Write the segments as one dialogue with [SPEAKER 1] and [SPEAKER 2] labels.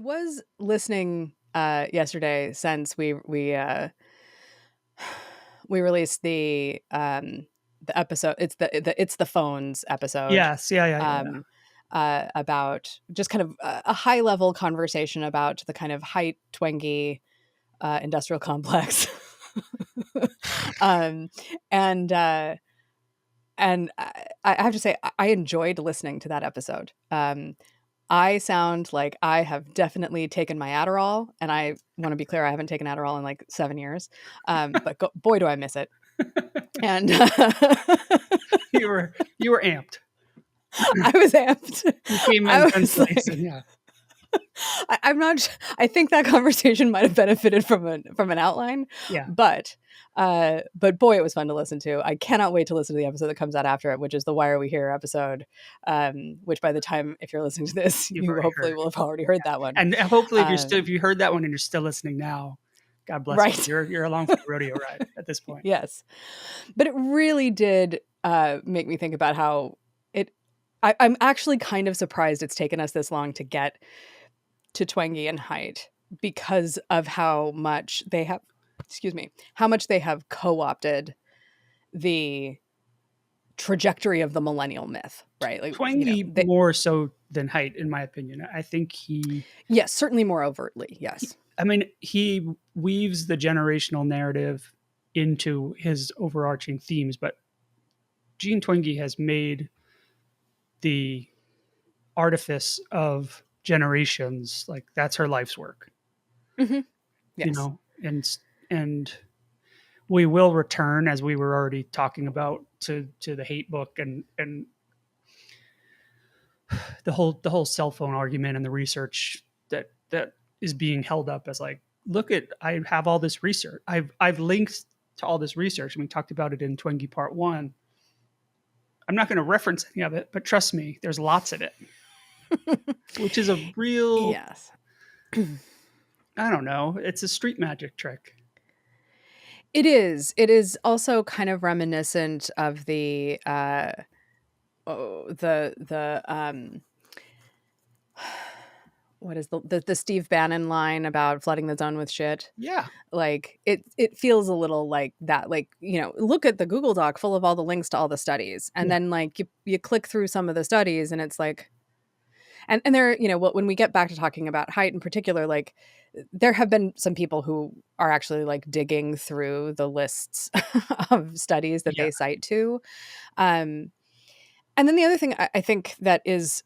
[SPEAKER 1] was listening yesterday since we released the episode. It's the phones episode.
[SPEAKER 2] Yes. Yeah.
[SPEAKER 1] Um, about just kind of a high level conversation about the kind of Height Twenge industrial complex. um, and uh, and I have to say I enjoyed listening to that episode. I sound like I have definitely taken my Adderall, and I want to be clear, I haven't taken Adderall in like 7 years. But boy, do I miss it. And
[SPEAKER 2] You were amped.
[SPEAKER 1] I was amped.
[SPEAKER 2] You came
[SPEAKER 1] I
[SPEAKER 2] in
[SPEAKER 1] was
[SPEAKER 2] place,
[SPEAKER 1] like,
[SPEAKER 2] and yeah.
[SPEAKER 1] I'm not. I think that conversation might have benefited from an outline,
[SPEAKER 2] Yeah.
[SPEAKER 1] but boy, it was fun to listen to. I cannot wait to listen to the episode that comes out after it, which is the "Why Are We Here" episode. Which by the time if you're listening to this,
[SPEAKER 2] You've
[SPEAKER 1] you
[SPEAKER 2] already
[SPEAKER 1] hopefully
[SPEAKER 2] heard
[SPEAKER 1] will have already heard that one.
[SPEAKER 2] And hopefully, if you heard that one and you're still listening now, God bless
[SPEAKER 1] Right.
[SPEAKER 2] you. You're along for the rodeo ride at this point.
[SPEAKER 1] Yes, but it really did make me think about how it. I'm actually kind of surprised it's taken us this long to get to Twenge and Height because of how much they have. Excuse me, how much they have co-opted the trajectory of the millennial myth, right? Like
[SPEAKER 2] Twenge more so than Height, in my opinion. I think
[SPEAKER 1] yes, certainly more overtly. Yes,
[SPEAKER 2] he weaves the generational narrative into his overarching themes, but Jean Twenge has made the artifice of generations like that's her life's work.
[SPEAKER 1] mm-hmm. Yes.
[SPEAKER 2] You know, and we will return, as we were already talking about, to the hate book and the whole cell phone argument and the research that is being held up as like, look at, I have all this research. I've linked to all this research, and we talked about it in Twenge Part 1. I'm not going to reference any of it, but trust me, there's lots of it. Which is a real,
[SPEAKER 1] yes.
[SPEAKER 2] I don't know, it's a street magic trick.
[SPEAKER 1] It is. It is also kind of reminiscent of the what is the Steve Bannon line about flooding the zone with shit?
[SPEAKER 2] Yeah.
[SPEAKER 1] Like it feels a little like that. Like, look at the Google Doc full of all the links to all the studies. And then like you click through some of the studies and it's like, and there, when we get back to talking about Height in particular, like there have been some people who are actually like digging through the lists of studies that they cite to. And then the other thing I think that is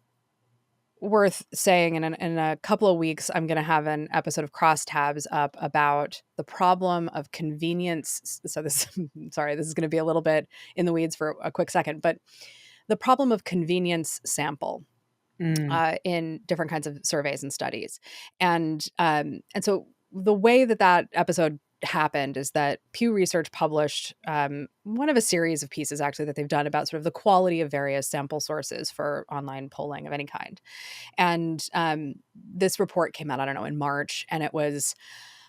[SPEAKER 1] worth saying, and in a couple of weeks, I'm going to have an episode of Crosstabs up about the problem of convenience. So sorry, this is going to be a little bit in the weeds for a quick second, but the problem of convenience sample. In different kinds of surveys and studies. And so the way that episode happened is that Pew Research published one of a series of pieces actually that they've done about sort of the quality of various sample sources for online polling of any kind. And this report came out, I don't know, in March, and it was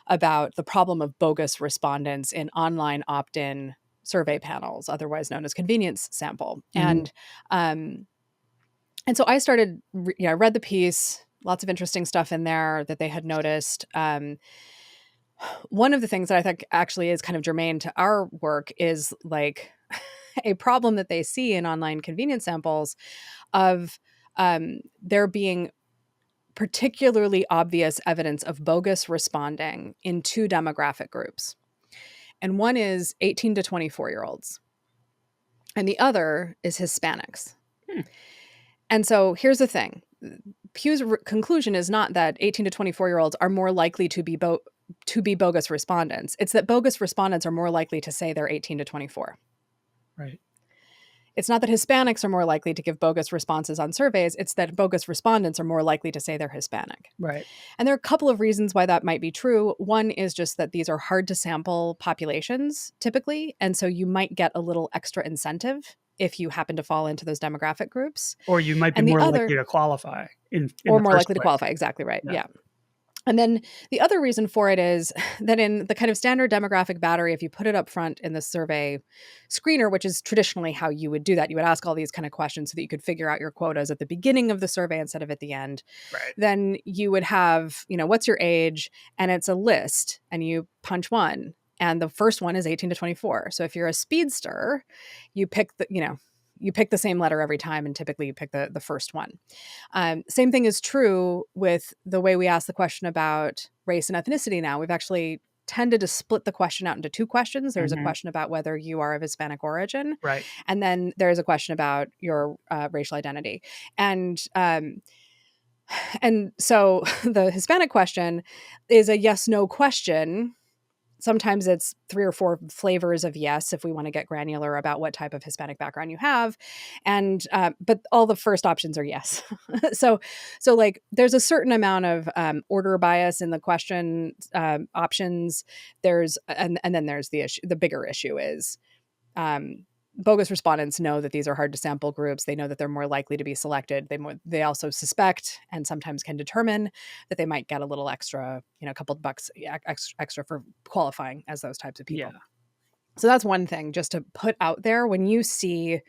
[SPEAKER 1] about the problem of bogus respondents in online opt-in survey panels, otherwise known as convenience sample. And so I started, I read the piece, lots of interesting stuff in there that they had noticed. One of the things that I think actually is kind of germane to our work is like a problem that they see in online convenience samples of there being particularly obvious evidence of bogus responding in two demographic groups. And one is 18 to 24-year-olds. And the other is Hispanics. And so here's the thing. Pew's conclusion is not that 18 to 24-year-olds are more likely to be bogus respondents. It's that bogus respondents are more likely to say they're 18 to 24.
[SPEAKER 2] Right.
[SPEAKER 1] It's not that Hispanics are more likely to give bogus responses on surveys. It's that bogus respondents are more likely to say they're Hispanic.
[SPEAKER 2] Right.
[SPEAKER 1] And there are a couple of reasons why that might be true. One is just that these are hard to sample populations typically. And so you might get a little extra incentive if you happen to fall into those demographic groups.
[SPEAKER 2] Or you might be more likely to qualify.
[SPEAKER 1] Or more likely to qualify. Exactly right. Yeah. And then the other reason for it is that in the kind of standard demographic battery, if you put it up front in the survey screener, which is traditionally how you would do that, you would ask all these kind of questions so that you could figure out your quotas at the beginning of the survey instead of at the end.
[SPEAKER 2] Right.
[SPEAKER 1] Then you would have, what's your age? And it's a list, and you punch one. And the first one is 18 to 24. So if you're a speedster, you pick you pick the same letter every time, and typically you pick the first one. Same thing is true with the way we ask the question about race and ethnicity now. We've actually tended to split the question out into two questions. There's a question about whether you are of Hispanic origin.
[SPEAKER 2] Right.
[SPEAKER 1] And then there's a question about your racial identity. And so the Hispanic question is a yes/no question. Sometimes it's 3 or 4 flavors of yes, if we want to get granular about what type of Hispanic background you have. And, but all the first options are yes. So like there's a certain amount of order bias in the question options. And then there's the issue. The bigger issue is bogus respondents know that these are hard to sample groups. They know that they're more likely to be selected. They also suspect and sometimes can determine that they might get a little extra, a couple of bucks extra for qualifying as those types of people.
[SPEAKER 2] Yeah.
[SPEAKER 1] So that's one thing just to put out there. When you see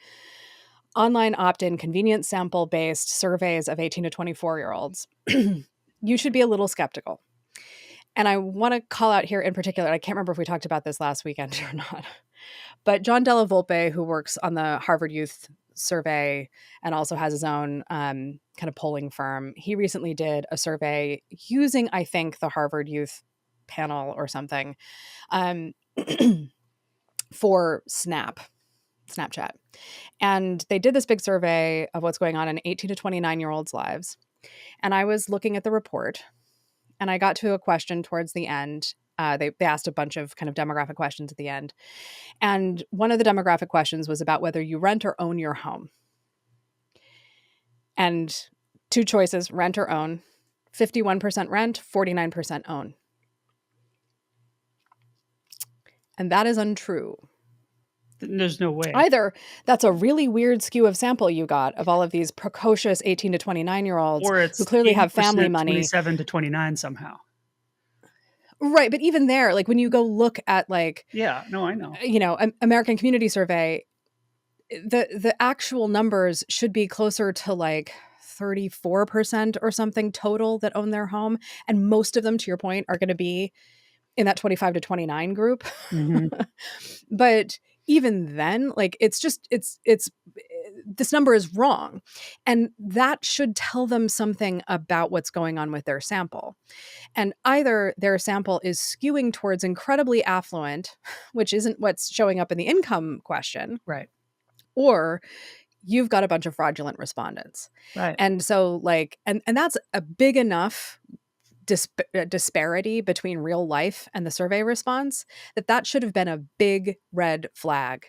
[SPEAKER 1] online opt-in convenience sample based surveys of 18 to 24-year-olds, you should be a little skeptical. And I want to call out here in particular, I can't remember if we talked about this last weekend or not, but John Della Volpe, who works on the Harvard Youth Survey and also has his own kind of polling firm, he recently did a survey using, I think, the Harvard Youth panel or something for Snapchat. And they did this big survey of what's going on in 18 to 29-year-olds' lives. And I was looking at the report, and I got to a question towards the end. They asked a bunch of kind of demographic questions at the end. And one of the demographic questions was about whether you rent or own your home. And 2 choices, rent or own. 51% rent, 49% own. And that is untrue.
[SPEAKER 2] There's no way.
[SPEAKER 1] Either that's a really weird skew of sample you got of all of these precocious 18 to 29-year-olds who clearly have family money.
[SPEAKER 2] 27 to 29 somehow.
[SPEAKER 1] Right. But even there, like when you go look at like,
[SPEAKER 2] yeah, no, I know,
[SPEAKER 1] American Community Survey, the actual numbers should be closer to like 34% or something total that own their home. And most of them, to your point, are going to be in that 25 to 29 group. But even then, like it's this number is wrong. And that should tell them something about what's going on with their sample. And either their sample is skewing towards incredibly affluent, which isn't what's showing up in the income question.
[SPEAKER 2] Right.
[SPEAKER 1] Or you've got a bunch of fraudulent respondents.
[SPEAKER 2] Right.
[SPEAKER 1] And so like, and that's a big enough disparity between real life and the survey response that should have been a big red flag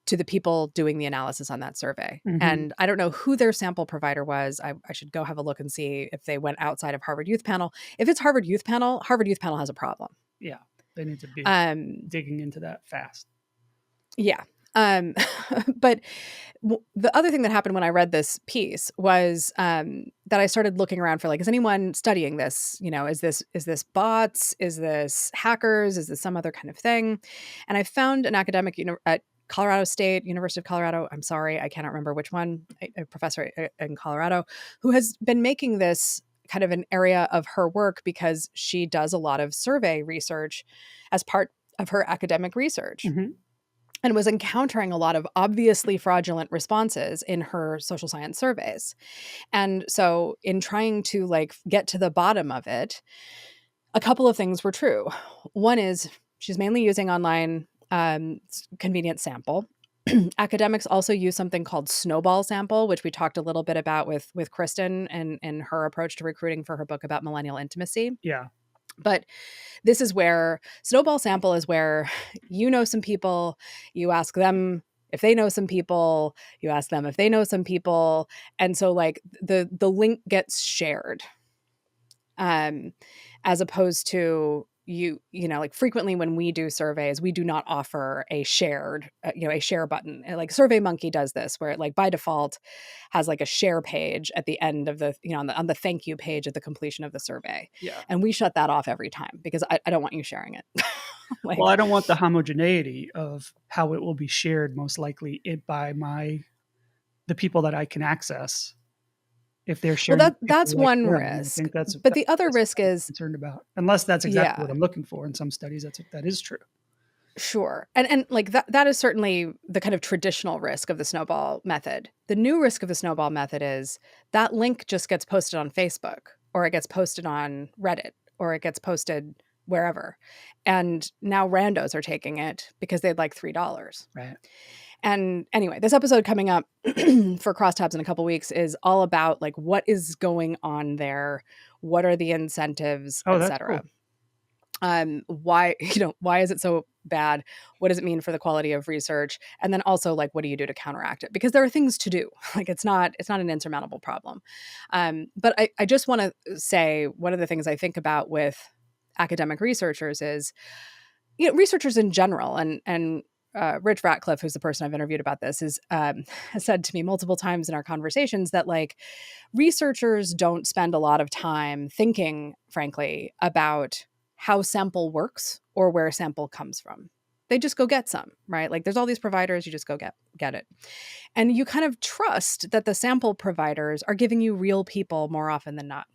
[SPEAKER 1] to the people doing the analysis on that survey. And I don't know who their sample provider was. I should go have a look and see if they went outside of Harvard Youth Panel. If it's Harvard Youth Panel has a problem.
[SPEAKER 2] Yeah. They need to be digging into that fast.
[SPEAKER 1] Yeah. But the other thing that happened when I read this piece was that I started looking around for like, is anyone studying this? Is this bots? Is this hackers? Is this some other kind of thing? And I found an academic at Colorado State, University of Colorado. I'm sorry, I cannot remember which one, a professor in Colorado, who has been making this kind of an area of her work because she does a lot of survey research as part of her academic research. And was encountering a lot of obviously fraudulent responses in her social science surveys. And so in trying to like get to the bottom of it, a couple of things were true. One is she's mainly using online convenient sample. Academics also use something called snowball sample, which we talked a little bit about with Kristen and her approach to recruiting for her book about millennial intimacy.
[SPEAKER 2] Yeah.
[SPEAKER 1] But this is where snowball sample is where some people, you ask them if they know some people, you ask them if they know some people. And so like the link gets shared as opposed to like frequently when we do surveys, we do not offer a shared, a share button. And like SurveyMonkey does this, where it like by default has like a share page at the end of the, on the thank you page at the completion of the survey.
[SPEAKER 2] Yeah.
[SPEAKER 1] And we shut that off every time because I don't want you sharing it.
[SPEAKER 2] Well, I
[SPEAKER 1] Like,
[SPEAKER 2] don't want the homogeneity of how it will be shared most likely by the people that I can access. If they're
[SPEAKER 1] well,
[SPEAKER 2] sharing people
[SPEAKER 1] that's
[SPEAKER 2] like
[SPEAKER 1] one
[SPEAKER 2] them, I
[SPEAKER 1] risk.
[SPEAKER 2] think that's
[SPEAKER 1] But the other
[SPEAKER 2] what
[SPEAKER 1] risk
[SPEAKER 2] I'm
[SPEAKER 1] is,
[SPEAKER 2] concerned about. Unless that's exactly
[SPEAKER 1] yeah,
[SPEAKER 2] what I'm looking for. In some studies, that is true.
[SPEAKER 1] sure. And like that is certainly the kind of traditional risk of the snowball method. The new risk of the snowball method is that link just gets posted on Facebook, or it gets posted on Reddit, or it gets posted wherever. And now randos are taking it because they'd like $3.
[SPEAKER 2] Right.
[SPEAKER 1] And anyway, this episode coming up for Crosstabs in a couple weeks is all about like what is going on there, what are the incentives,
[SPEAKER 2] Oh, that's
[SPEAKER 1] etc.
[SPEAKER 2] cool.
[SPEAKER 1] Why why is it so bad? What does it mean for the quality of research? And then also like what do you do to counteract it? Because there are things to do. Like it's not an insurmountable problem. But I just want to say one of the things I think about with academic researchers is, researchers in general, and Rich Ratcliffe, who's the person I've interviewed about this, has said to me multiple times in our conversations that like researchers don't spend a lot of time thinking, frankly, about how sample works or where sample comes from. They just go get some, right? Like there's all these providers, you just go get it. And you kind of trust that the sample providers are giving you real people more often than not.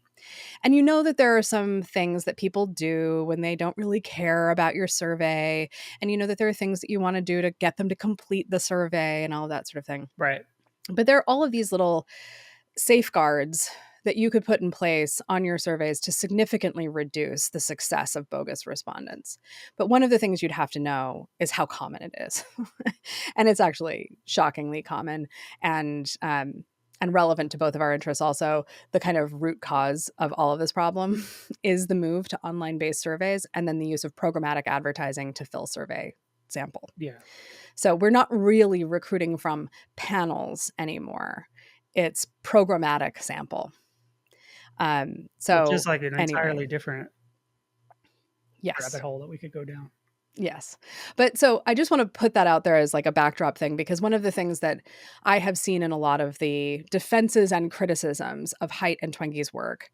[SPEAKER 1] And you know that there are some things that people do when they don't really care about your survey. And you know that there are things that you want to do to get them to complete the survey and all that sort of thing.
[SPEAKER 2] Right.
[SPEAKER 1] But there are all of these little safeguards that you could put in place on your surveys to significantly reduce the success of bogus respondents. But one of the things you'd have to know is how common it is. And it's actually shockingly common. And relevant to both of our interests also, the kind of root cause of all of this problem is the move to online-based surveys and then the use of programmatic advertising to fill survey sample.
[SPEAKER 2] Yeah.
[SPEAKER 1] So we're not really recruiting from panels anymore. It's programmatic sample.
[SPEAKER 2] Which is
[SPEAKER 1] So
[SPEAKER 2] like an
[SPEAKER 1] anyway,
[SPEAKER 2] entirely different
[SPEAKER 1] yes.
[SPEAKER 2] rabbit hole that we could go down.
[SPEAKER 1] Yes. But so I just want to put that out there as like a backdrop thing, because one of the things that I have seen in a lot of the defenses and criticisms of Haidt and Twenge's work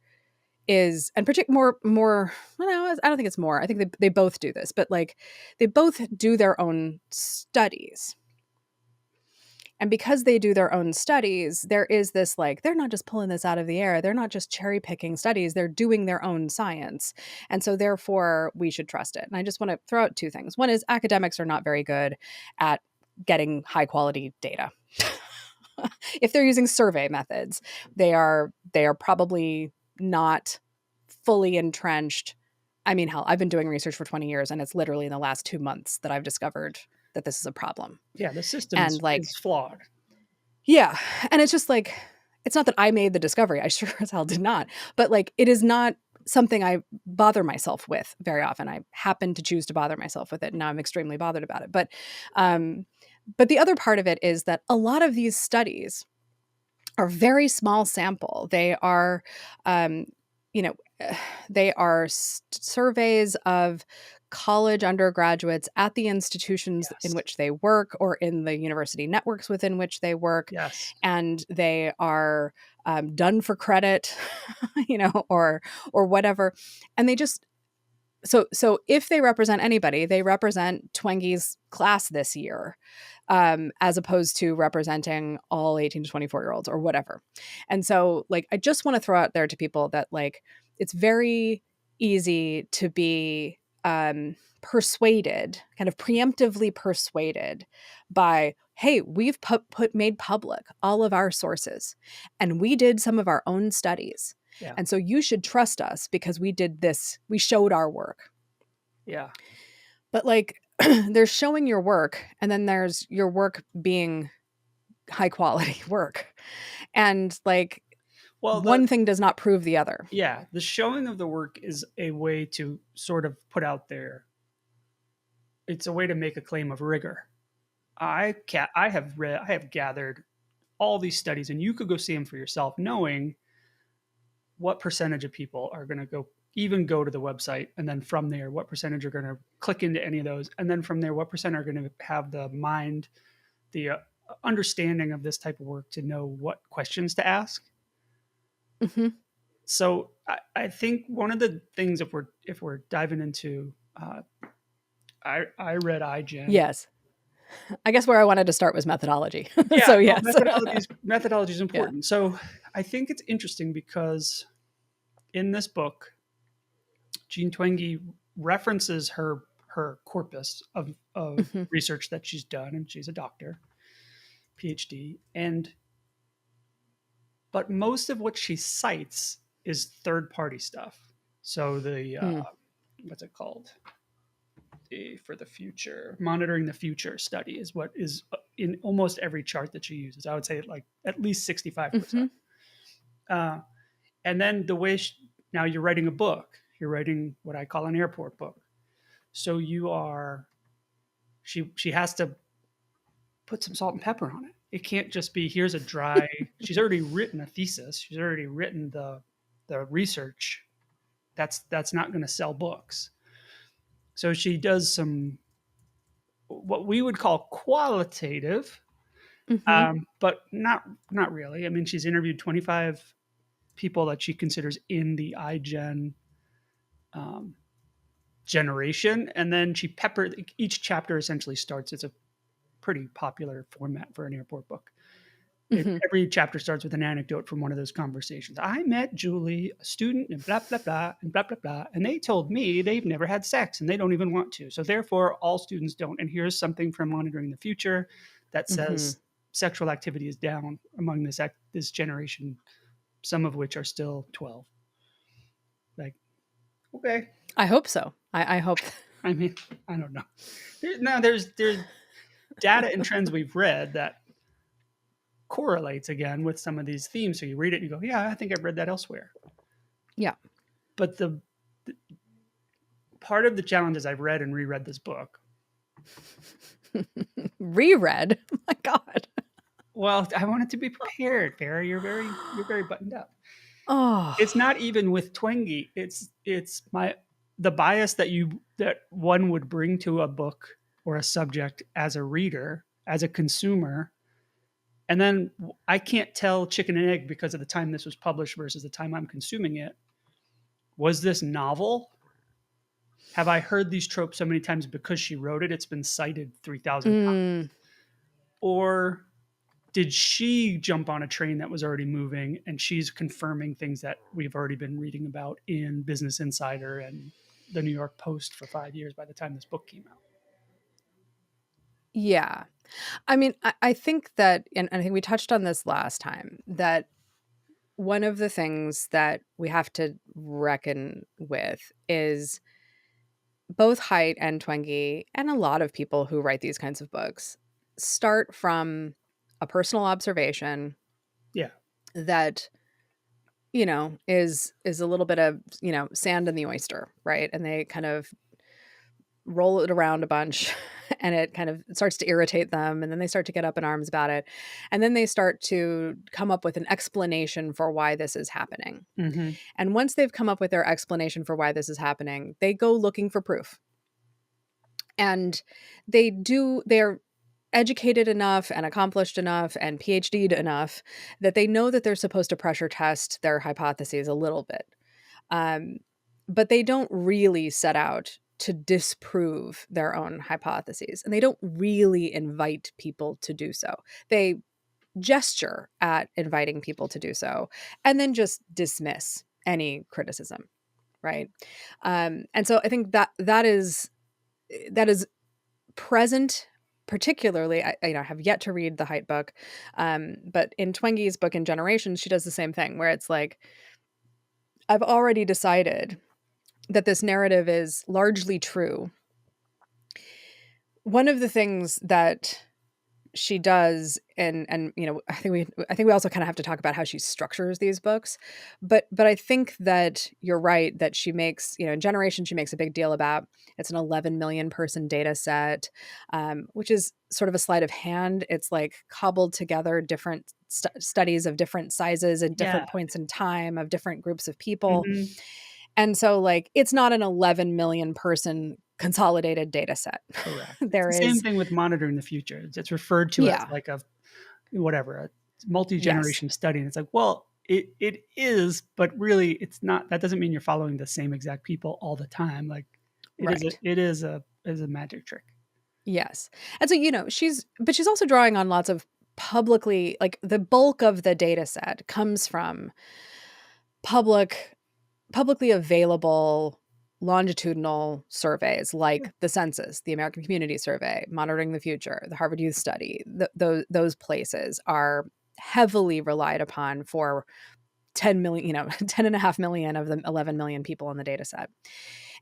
[SPEAKER 1] is, and particularly more, well, I don't think it's more. I think they both do this, but like they both do their own studies. And because they do their own studies, there is this like, they're not just pulling this out of the air. They're not just cherry picking studies. They're doing their own science. And so therefore we should trust it. And I just want to throw out two things. One is academics are not very good at getting high quality data. If they're using survey methods, they are probably not fully entrenched. I mean, hell, I've been doing research for 20 years and it's literally in the last 2 months that I've discovered that this is a problem.
[SPEAKER 2] Yeah, the system
[SPEAKER 1] And like,
[SPEAKER 2] is flawed.
[SPEAKER 1] yeah. And it's just like, it's not that I made the discovery. I sure as hell did not. But like, it is not something I bother myself with very often. I happen to choose to bother myself with it. And now I'm extremely bothered about it. But the other part of it is that a lot of these studies are very small sample. They are, you know, they are surveys of college undergraduates at the institutions in
[SPEAKER 2] Yes.
[SPEAKER 1] which they work or in the university networks within which they work.
[SPEAKER 2] Yes.
[SPEAKER 1] And they are done for credit, or whatever. And they just, so if they represent anybody, they represent Twenge's class this year, as opposed to representing all 18 to 24-year-olds or whatever. And so like, I just want to throw out there to people that like, it's very easy to be persuaded, kind of preemptively persuaded by, hey, we've made public all of our sources and we did some of our own studies.
[SPEAKER 2] Yeah.
[SPEAKER 1] And so you should trust us because we did this, we showed our work.
[SPEAKER 2] Yeah.
[SPEAKER 1] But like, there's showing your work and then there's your work being high quality work. And like,
[SPEAKER 2] well,
[SPEAKER 1] one thing does not prove the other.
[SPEAKER 2] Yeah, the showing of the work is a way to sort of put out there. It's a way to make a claim of rigor. I have gathered all these studies, and you could go see them for yourself, knowing what percentage of people are going to go even go to the website, and then from there, what percentage are going to click into any of those, and then from there, what percent are going to have the mind, the understanding of this type of work to know what questions to ask.
[SPEAKER 1] Mhm.
[SPEAKER 2] So I think one of the things, if we're diving into, I read iGen.
[SPEAKER 1] Yes. I guess where I wanted to start was methodology.
[SPEAKER 2] Yeah,
[SPEAKER 1] So
[SPEAKER 2] no,
[SPEAKER 1] yes.
[SPEAKER 2] methodology is
[SPEAKER 1] Yeah.
[SPEAKER 2] important. So I think it's interesting because in this book, Jean Twenge references her corpus of
[SPEAKER 1] Mhm.
[SPEAKER 2] research that she's done, and she's a doctor, PhD, and but most of what she cites is third party stuff. So the
[SPEAKER 1] Mm.
[SPEAKER 2] what's it called? For the future, monitoring the future study is what is in almost every chart that she uses. I would say like at least 65%.
[SPEAKER 1] Mhm.
[SPEAKER 2] Uh, and then the way now you're writing a book, you're writing what I call an airport book. So you are she has to put some salt and pepper on it. It can't just be here's a dry. She's already written a thesis. She's already written the research. That's not going to sell books. So she does some what we would call qualitative,
[SPEAKER 1] Mhm.
[SPEAKER 2] but not really. I mean, she's interviewed 25 people that she considers in the iGen um, generation, and then she peppered each chapter. Essentially starts. It's a pretty popular format for an airport book.
[SPEAKER 1] Mhm.
[SPEAKER 2] Every chapter starts with an anecdote from one of those conversations. I met Julie, a student, and blah blah blah and blah blah blah, and they told me they've never had sex and they don't even want to. So therefore, all students don't. And here's something from Monitoring the Future that
[SPEAKER 1] Mhm.
[SPEAKER 2] says sexual activity is down among this generation, some of which are still 12. Like, okay,
[SPEAKER 1] I hope so. I hope.
[SPEAKER 2] I mean, I don't know. There's data and trends we've read that correlates again with some of these themes. So you read it and you go, yeah, I think I've read that elsewhere.
[SPEAKER 1] Yeah.
[SPEAKER 2] But the part of the challenge is I've read and reread this book.
[SPEAKER 1] Reread. Oh my God.
[SPEAKER 2] Well, I wanted to be prepared, Farrah. You're very buttoned up.
[SPEAKER 1] Oh.
[SPEAKER 2] It's not even with Twenge. It's my the bias that one would bring to a book or a subject as a reader, as a consumer. And then I can't tell chicken and egg because of the time this was published versus the time I'm consuming it. Was this novel? Have I heard these tropes so many times because she wrote it? It's been cited 3,000 times.
[SPEAKER 1] Mm.
[SPEAKER 2] Or did she jump on a train that was already moving and she's confirming things that we've already been reading about in Business Insider and the New York Post for 5 years by the time this book came out?
[SPEAKER 1] Yeah. I mean, I think that, and I think we touched on this last time, that one of the things that we have to reckon with is both Haidt and Twenge, and a lot of people who write these kinds of books, start from a personal observation
[SPEAKER 2] Yeah.
[SPEAKER 1] that, is a little bit of, sand in the oyster, right? And they kind of roll it around a bunch and it kind of starts to irritate them, and then they start to get up in arms about it, and then they start to come up with an explanation for why this is happening.
[SPEAKER 2] Mm-hmm.
[SPEAKER 1] And once they've come up with their explanation for why this is happening, they go looking for proof. And they're educated enough and accomplished enough and PhD'd enough that they know that they're supposed to pressure test their hypotheses a little bit. Um, but they don't really set out to disprove their own hypotheses, and they don't really invite people to do so. They gesture at inviting people to do so and then just dismiss any criticism, right? And so I think that is present. Particularly, I have yet to read the Haidt book, but in Twenge's book in Generations, she does the same thing, where it's like, I've already decided that this narrative is largely true. One of the things that she does, and I think we also kind of have to talk about how she structures these books, but I think that you're right that she makes, in Generation, she makes a big deal about it's an 11 million person data set, which is sort of a sleight of hand. It's like cobbled together different studies of different sizes and
[SPEAKER 2] Yeah.
[SPEAKER 1] different points in time of different groups of people.
[SPEAKER 2] Mm-hmm.
[SPEAKER 1] And so like it's not an 11 million person consolidated data set.
[SPEAKER 2] Correct. It's
[SPEAKER 1] There
[SPEAKER 2] the same
[SPEAKER 1] is,
[SPEAKER 2] thing with monitoring the future. It's referred to as
[SPEAKER 1] yeah,
[SPEAKER 2] like a whatever, a
[SPEAKER 1] yes,
[SPEAKER 2] multi-generation study. And it's like, well, it is, but really it's not. That doesn't mean you're following the same exact people all the time. Like
[SPEAKER 1] right.
[SPEAKER 2] it is a magic trick.
[SPEAKER 1] Yes. And so, she's also drawing on lots of publicly, like the bulk of the data set comes from public, publicly available longitudinal surveys like the census, the American Community Survey, Monitoring the Future, the Harvard Youth Study. Those places are heavily relied upon for 10 million, 10.5 million of the 11 million people in the data set.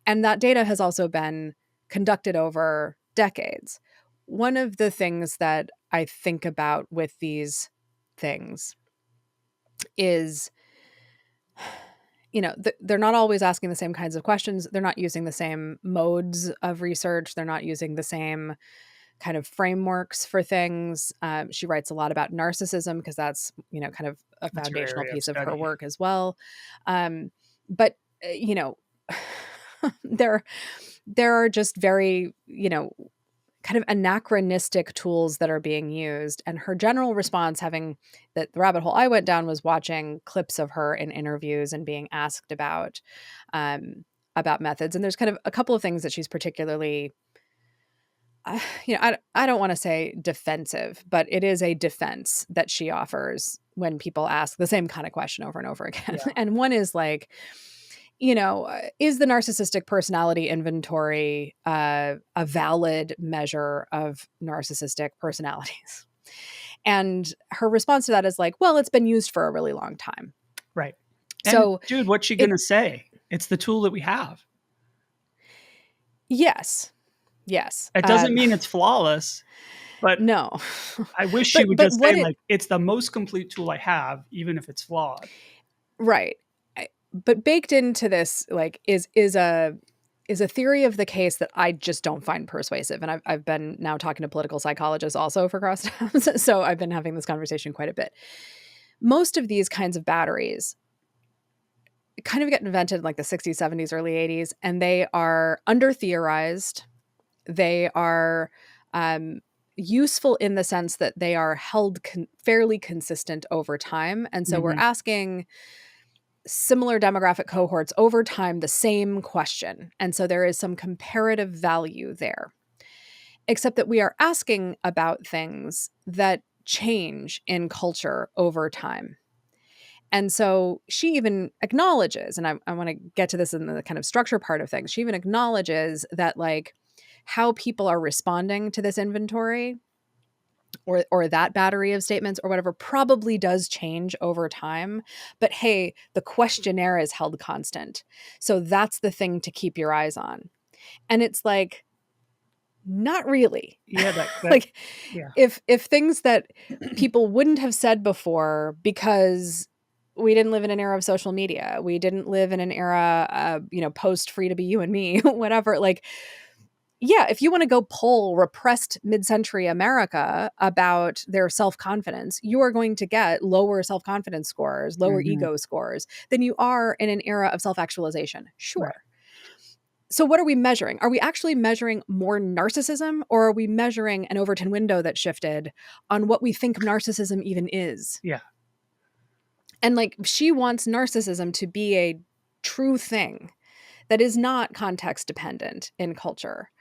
[SPEAKER 1] And that data has also been conducted over decades. One of the things that I think about with these things is, they're not always asking the same kinds of questions. They're not using the same modes of research. They're not using the same kind of frameworks for things. She writes a lot about narcissism because that's, kind of a
[SPEAKER 2] That's her
[SPEAKER 1] foundational
[SPEAKER 2] area of
[SPEAKER 1] piece of her
[SPEAKER 2] study.
[SPEAKER 1] work as well. But, there, there are just very, kind of anachronistic tools that are being used. And her general response, having that the rabbit hole I went down was watching clips of her in interviews and being asked about methods. And there's kind of a couple of things that she's particularly, I don't want to say defensive, but it is a defense that she offers when people ask the same kind of question over and over again.
[SPEAKER 2] Yeah.
[SPEAKER 1] And one is like, is the narcissistic personality inventory a valid measure of narcissistic personalities? And her response to that is like, well, it's been used for a really long time.
[SPEAKER 2] Right. And
[SPEAKER 1] So
[SPEAKER 2] dude, what's she
[SPEAKER 1] it,
[SPEAKER 2] gonna say? It's the tool that we have.
[SPEAKER 1] yes, yes.
[SPEAKER 2] It doesn't mean it's flawless, but
[SPEAKER 1] No,
[SPEAKER 2] I wish she
[SPEAKER 1] but
[SPEAKER 2] would
[SPEAKER 1] but
[SPEAKER 2] just
[SPEAKER 1] what
[SPEAKER 2] say
[SPEAKER 1] it
[SPEAKER 2] like, it's the most complete tool I have, even if it's flawed.
[SPEAKER 1] right. But baked into this, like, is a theory of the case that I just don't find persuasive. And I've been now talking to political psychologists also for crosstabs. So I've been having this conversation quite a bit. Most of these kinds of batteries kind of get invented in like the 60s, 70s, early 80s, and they are under theorized. They are useful in the sense that they are held fairly consistent over time. And so we're
[SPEAKER 2] Mhm.
[SPEAKER 1] asking similar demographic cohorts over time the same question. And so there is some comparative value there. Except that we are asking about things that change in culture over time. And so she even acknowledges, and I want to get to this in the kind of structure part of things, she even acknowledges that like how people are responding to this inventory or that battery of statements or whatever probably does change over time. But hey, the questionnaire is held constant. So that's the thing to keep your eyes on. And it's like, not really.
[SPEAKER 2] Yeah, that
[SPEAKER 1] Like
[SPEAKER 2] yeah.
[SPEAKER 1] if things that people wouldn't have said before because we didn't live in an era of social media, we didn't live in an era, post free to be you and me, whatever, like, yeah, if you want to go poll repressed mid-century America about their self-confidence, you are going to get lower self-confidence scores, lower
[SPEAKER 2] Mhm.
[SPEAKER 1] ego scores than you are in an era of self-actualization.
[SPEAKER 2] Right.
[SPEAKER 1] Sure. So what are we measuring? Are we actually measuring more narcissism, or are we measuring an Overton window that shifted on what we think narcissism even is?
[SPEAKER 2] Yeah.
[SPEAKER 1] And like she wants narcissism to be a true thing that is not context dependent in culture.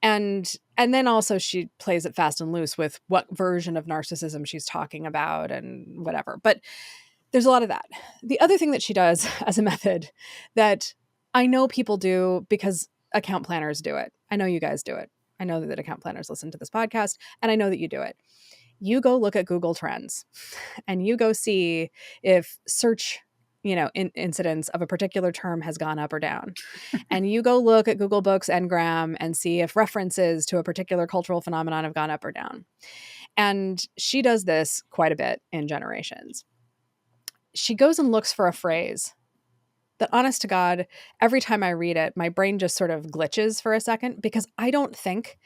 [SPEAKER 1] And then also she plays it fast and loose with what version of narcissism she's talking about and whatever. But there's a lot of that. The other thing that she does as a method that I know people do because account planners do it. I know you guys do it. I know that account planners listen to this podcast, and I know that you do it. You go look at Google Trends and you go see if search incidence of a particular term has gone up or down. And you go look at Google Books Ngram and see if references to a particular cultural phenomenon have gone up or down. And she does this quite a bit in Generations. She goes and looks for a phrase that, honest to God, every time I read it, my brain just sort of glitches for a second because I don't think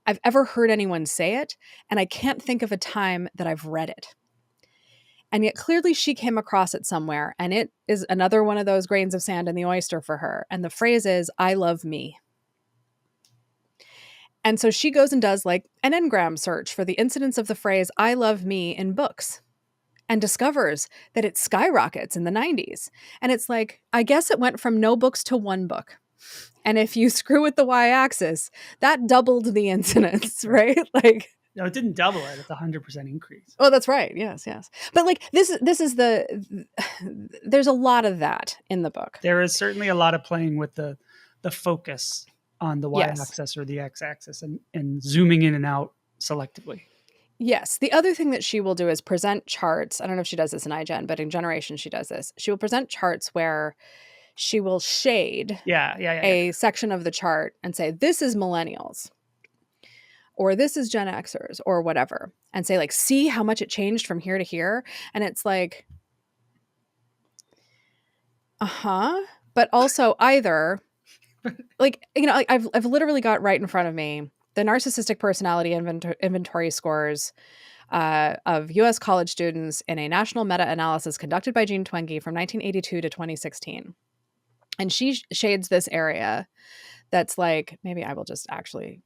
[SPEAKER 1] I've ever heard anyone say it, and I can't think of a time that I've read it. And yet clearly she came across it somewhere, and it is another one of those grains of sand in the oyster for her. And the phrase is, I love me. And so she goes and does like an Ngram search for the incidence of the phrase, I love me, in books, and discovers that it skyrockets in the 90s. And it's like, I guess it went from no books to one book. And if you screw with the y-axis, that doubled the incidence, right? Like,
[SPEAKER 2] no, it didn't double it. It's 100% increase.
[SPEAKER 1] Oh, that's right. Yes, yes. But like this is there's a lot of that in the book.
[SPEAKER 2] There is certainly a lot of playing with the focus on the
[SPEAKER 1] Yes.
[SPEAKER 2] y-axis or the x-axis and zooming in and out selectively.
[SPEAKER 1] Yes. The other thing that she will do is present charts. I don't know if she does this in iGen, but in Generation she does this. She will present charts where she will shade a section of the chart and say, this is millennials, or this is Gen Xers, or whatever, and say, like, see how much it changed from here to here. And it's like, but also either, like, you know, like I've literally got right in front of me the narcissistic personality inventory scores of U.S. college students in a national meta-analysis conducted by Jean Twenge from 1982 to 2016. And she shades this area that's like, maybe I will just actually,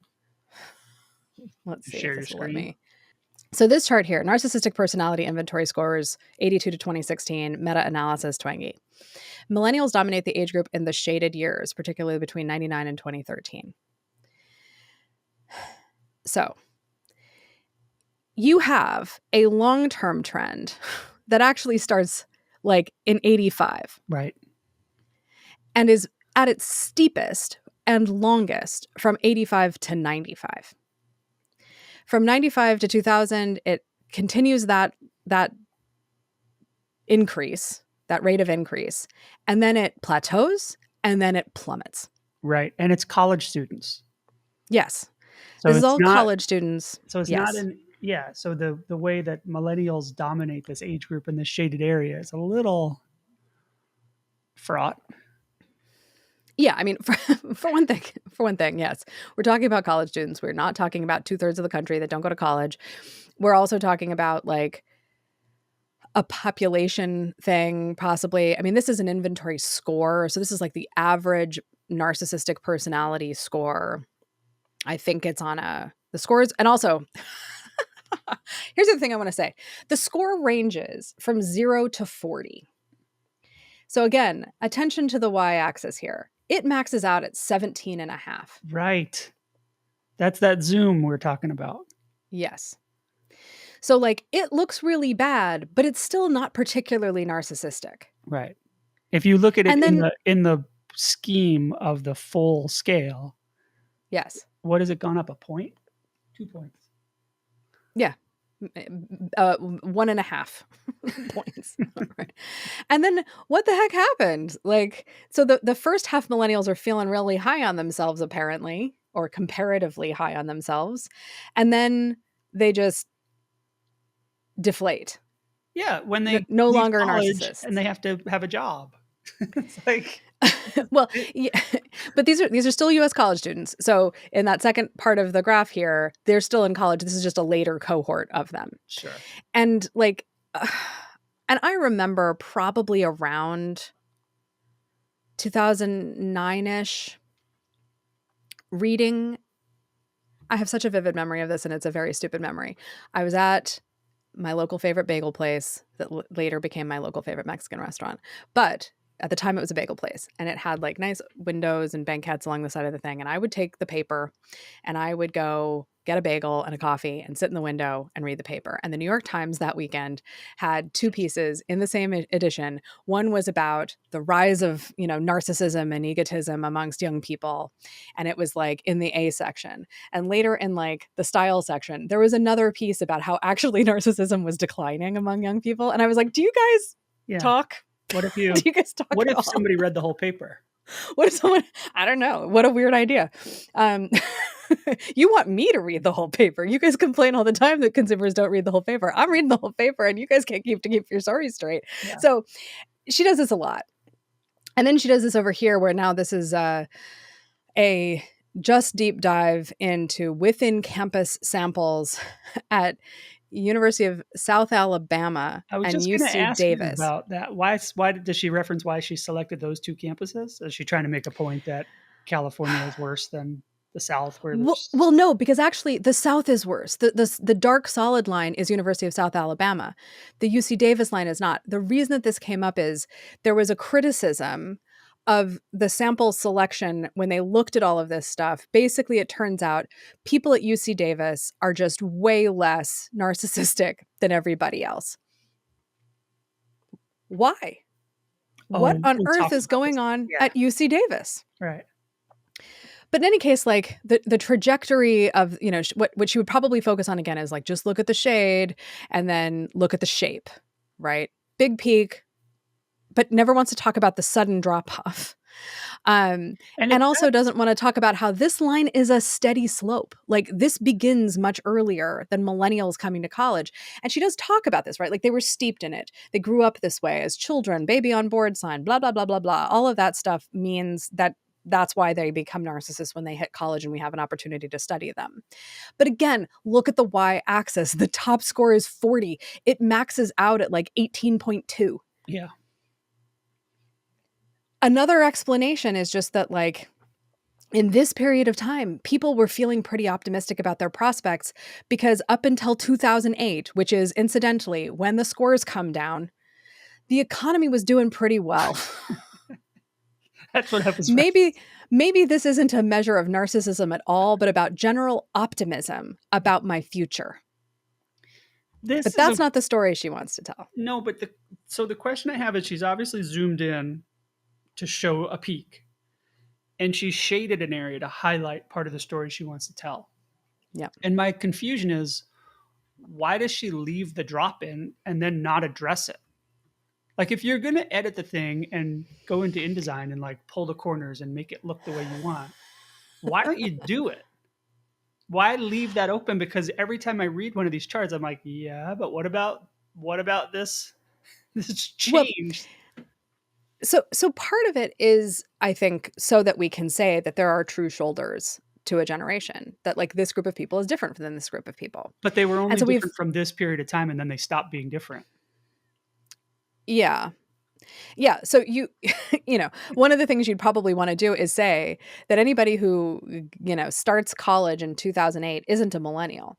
[SPEAKER 1] let's see
[SPEAKER 2] Share
[SPEAKER 1] if
[SPEAKER 2] your
[SPEAKER 1] this will let
[SPEAKER 2] screen.
[SPEAKER 1] me. So this chart here, narcissistic personality inventory scores 82 to 2016, meta-analysis Twenge. Millennials dominate the age group in the shaded years, particularly between 99 and 2013. So you have a long-term trend that actually starts like in 85.
[SPEAKER 2] Right.
[SPEAKER 1] And is at its steepest and longest from 85 to 95. From 95 to 2000, it continues that increase, that rate of increase, and then it plateaus, and then it plummets.
[SPEAKER 2] Right. And it's college students.
[SPEAKER 1] Yes.
[SPEAKER 2] So
[SPEAKER 1] this is all
[SPEAKER 2] not,
[SPEAKER 1] college students.
[SPEAKER 2] So it's
[SPEAKER 1] yes.
[SPEAKER 2] not in, yeah. So the way that millennials dominate this age group in this shaded area is a little fraught.
[SPEAKER 1] Yeah, I mean, for one thing, yes. We're talking about college students. We're not talking about 2/3 of the country that don't go to college. We're also talking about like a population thing, possibly. I mean, this is an inventory score. So this is like the average narcissistic personality score. I think it's on the scores. And also, here's the thing I want to say. The score ranges from 0 to 40. So again, attention to the y-axis here. It maxes out at 17.5.
[SPEAKER 2] Right. That's that zoom we're talking about.
[SPEAKER 1] Yes. So like it looks really bad, but it's still not particularly narcissistic.
[SPEAKER 2] Right. If you look at it in the scheme of the full scale.
[SPEAKER 1] Yes.
[SPEAKER 2] What has it gone up? A point? 2 points.
[SPEAKER 1] Yeah. 1.5 points. Right. And then what the heck happened? Like, so the first half millennials are feeling really high on themselves, apparently, or comparatively high on themselves. And then they just deflate.
[SPEAKER 2] Yeah. When they
[SPEAKER 1] no longer narcissists.
[SPEAKER 2] And they have to have a job. It's like,
[SPEAKER 1] well, yeah, but these are still U.S. college students. So in that second part of the graph here, they're still in college. This is just a later cohort of them.
[SPEAKER 2] Sure.
[SPEAKER 1] And like, and I remember probably around 2009-ish reading. I have such a vivid memory of this, and it's a very stupid memory. I was at my local favorite bagel place that later became my local favorite Mexican restaurant. But at the time it was a bagel place, and it had like nice windows and banquettes along the side of the thing. And I would take the paper and I would go get a bagel and a coffee and sit in the window and read the paper. And the New York Times that weekend had 2 pieces in the same edition. One was about the rise of, narcissism and egotism amongst young people. And it was like in the A section. And later in like the style section, there was another piece about how actually narcissism was declining among young people. And I was like, do you guys talk?
[SPEAKER 2] What if you,
[SPEAKER 1] do you guys talk
[SPEAKER 2] what if somebody read the whole paper?
[SPEAKER 1] What if someone, I don't know. What a weird idea. You want me to read the whole paper. You guys complain all the time that consumers don't read the whole paper. I'm reading the whole paper and you guys can't keep your stories straight. Yeah. So she does this a lot. And then she does this over here where now this is a just deep dive into within campus samples at University of South Alabama
[SPEAKER 2] I was
[SPEAKER 1] and
[SPEAKER 2] just going to
[SPEAKER 1] UC
[SPEAKER 2] ask you
[SPEAKER 1] Davis.
[SPEAKER 2] about that. Why does she reference why she selected those two campuses? Is she trying to make a point that California is worse than the South, where
[SPEAKER 1] Well,
[SPEAKER 2] there's
[SPEAKER 1] no, because actually the South is worse. The dark solid line is University of South Alabama. The UC Davis line is not. The reason that this came up is there was a criticism of the sample selection when they looked at all of this stuff. Basically, it turns out people at UC Davis are just way less narcissistic than everybody else. Why? What
[SPEAKER 2] oh,
[SPEAKER 1] on
[SPEAKER 2] we
[SPEAKER 1] earth
[SPEAKER 2] talked
[SPEAKER 1] is
[SPEAKER 2] about
[SPEAKER 1] going
[SPEAKER 2] this.
[SPEAKER 1] on
[SPEAKER 2] Yeah,
[SPEAKER 1] at UC Davis?
[SPEAKER 2] right.
[SPEAKER 1] But in any case, like the trajectory of, what she would probably focus on again is like, just look at the shade and then look at the shape, right? Big peak, but never wants to talk about the sudden drop off.
[SPEAKER 2] And
[SPEAKER 1] And
[SPEAKER 2] it's
[SPEAKER 1] also doesn't want to talk about how this line is a steady slope. Like this begins much earlier than millennials coming to college. And she does talk about this, right? Like they were steeped in it. They grew up this way as children, baby on board sign, blah, blah, blah, blah, blah. All of that stuff means that that's why they become narcissists when they hit college and we have an opportunity to study them. But again, look at the y axis. The top score is 40. It maxes out at like 18.2.
[SPEAKER 2] yeah.
[SPEAKER 1] Another explanation is just that, like, in this period of time, people were feeling pretty optimistic about their prospects because up until 2008, which is incidentally when the scores come down, the economy was doing pretty well.
[SPEAKER 2] That's what I was.
[SPEAKER 1] Maybe this isn't a measure of narcissism at all, but about general optimism about my future.
[SPEAKER 2] This
[SPEAKER 1] But
[SPEAKER 2] is a
[SPEAKER 1] that's not the story she wants to tell.
[SPEAKER 2] no, but the question I have is she's obviously zoomed in to show a peak, and she shaded an area to highlight part of the story she wants to tell.
[SPEAKER 1] Yeah.
[SPEAKER 2] And my confusion is, why does she leave the drop in and then not address it? Like, if you're going to edit the thing and go into InDesign and like pull the corners and make it look the way you want, why don't you do it? Why leave that open? Because every time I read one of these charts, I'm like, yeah, but what about this? This
[SPEAKER 1] Well,
[SPEAKER 2] changed.
[SPEAKER 1] so part of it is, I think, so that we can say that there are true shoulders to a generation, that like this group of people is different than this group of people.
[SPEAKER 2] But they were
[SPEAKER 1] And
[SPEAKER 2] only
[SPEAKER 1] so we've
[SPEAKER 2] different from this period of time, and then they stopped being different.
[SPEAKER 1] yeah. Yeah, so one of the things you'd probably want to do is say that anybody who, starts college in 2008 isn't a millennial.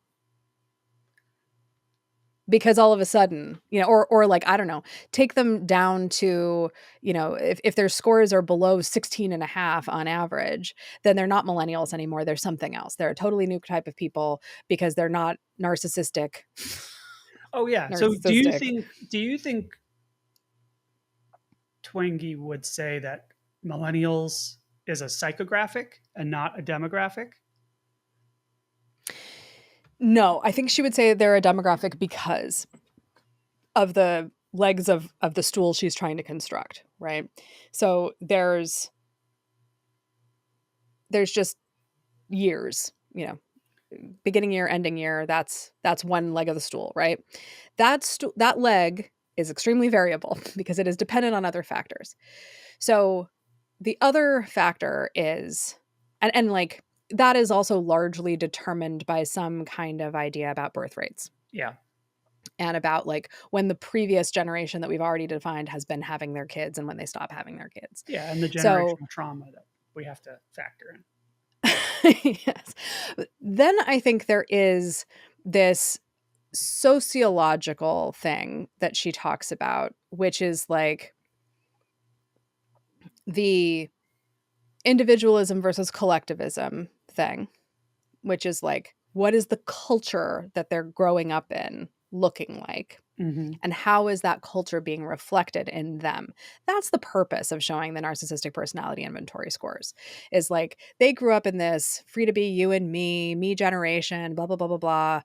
[SPEAKER 1] Because all of a sudden, or like, I don't know, take them down to, if their scores are below 16 and a half on average, then they're not millennials anymore. They're something else. They're a totally new type of people because they're not narcissistic.
[SPEAKER 2] Oh yeah. So
[SPEAKER 1] Narcissistic.
[SPEAKER 2] do you think Twenge would say that millennials is a psychographic and not a demographic?
[SPEAKER 1] No, I think she would say they're a demographic because of the legs of the stool she's trying to construct, right? So there's just years, beginning year, ending year. That's one leg of the stool, right? That leg is extremely variable because it is dependent on other factors. So the other factor is, and like that is also largely determined by some kind of idea about birth rates.
[SPEAKER 2] Yeah.
[SPEAKER 1] And about like when the previous generation that we've already defined has been having their kids and when they stop having their kids.
[SPEAKER 2] Yeah, and the
[SPEAKER 1] So,
[SPEAKER 2] generational trauma that we have to factor in.
[SPEAKER 1] yes. Then I think there is this sociological thing that she talks about, which is like the individualism versus collectivism thing, which is like, what is the culture that they're growing up in looking like?
[SPEAKER 2] Mm-hmm.
[SPEAKER 1] And how is that culture being reflected in them? That's the purpose of showing the narcissistic personality inventory scores, is like they grew up in this free to be you and me generation, blah, blah, blah, blah, blah,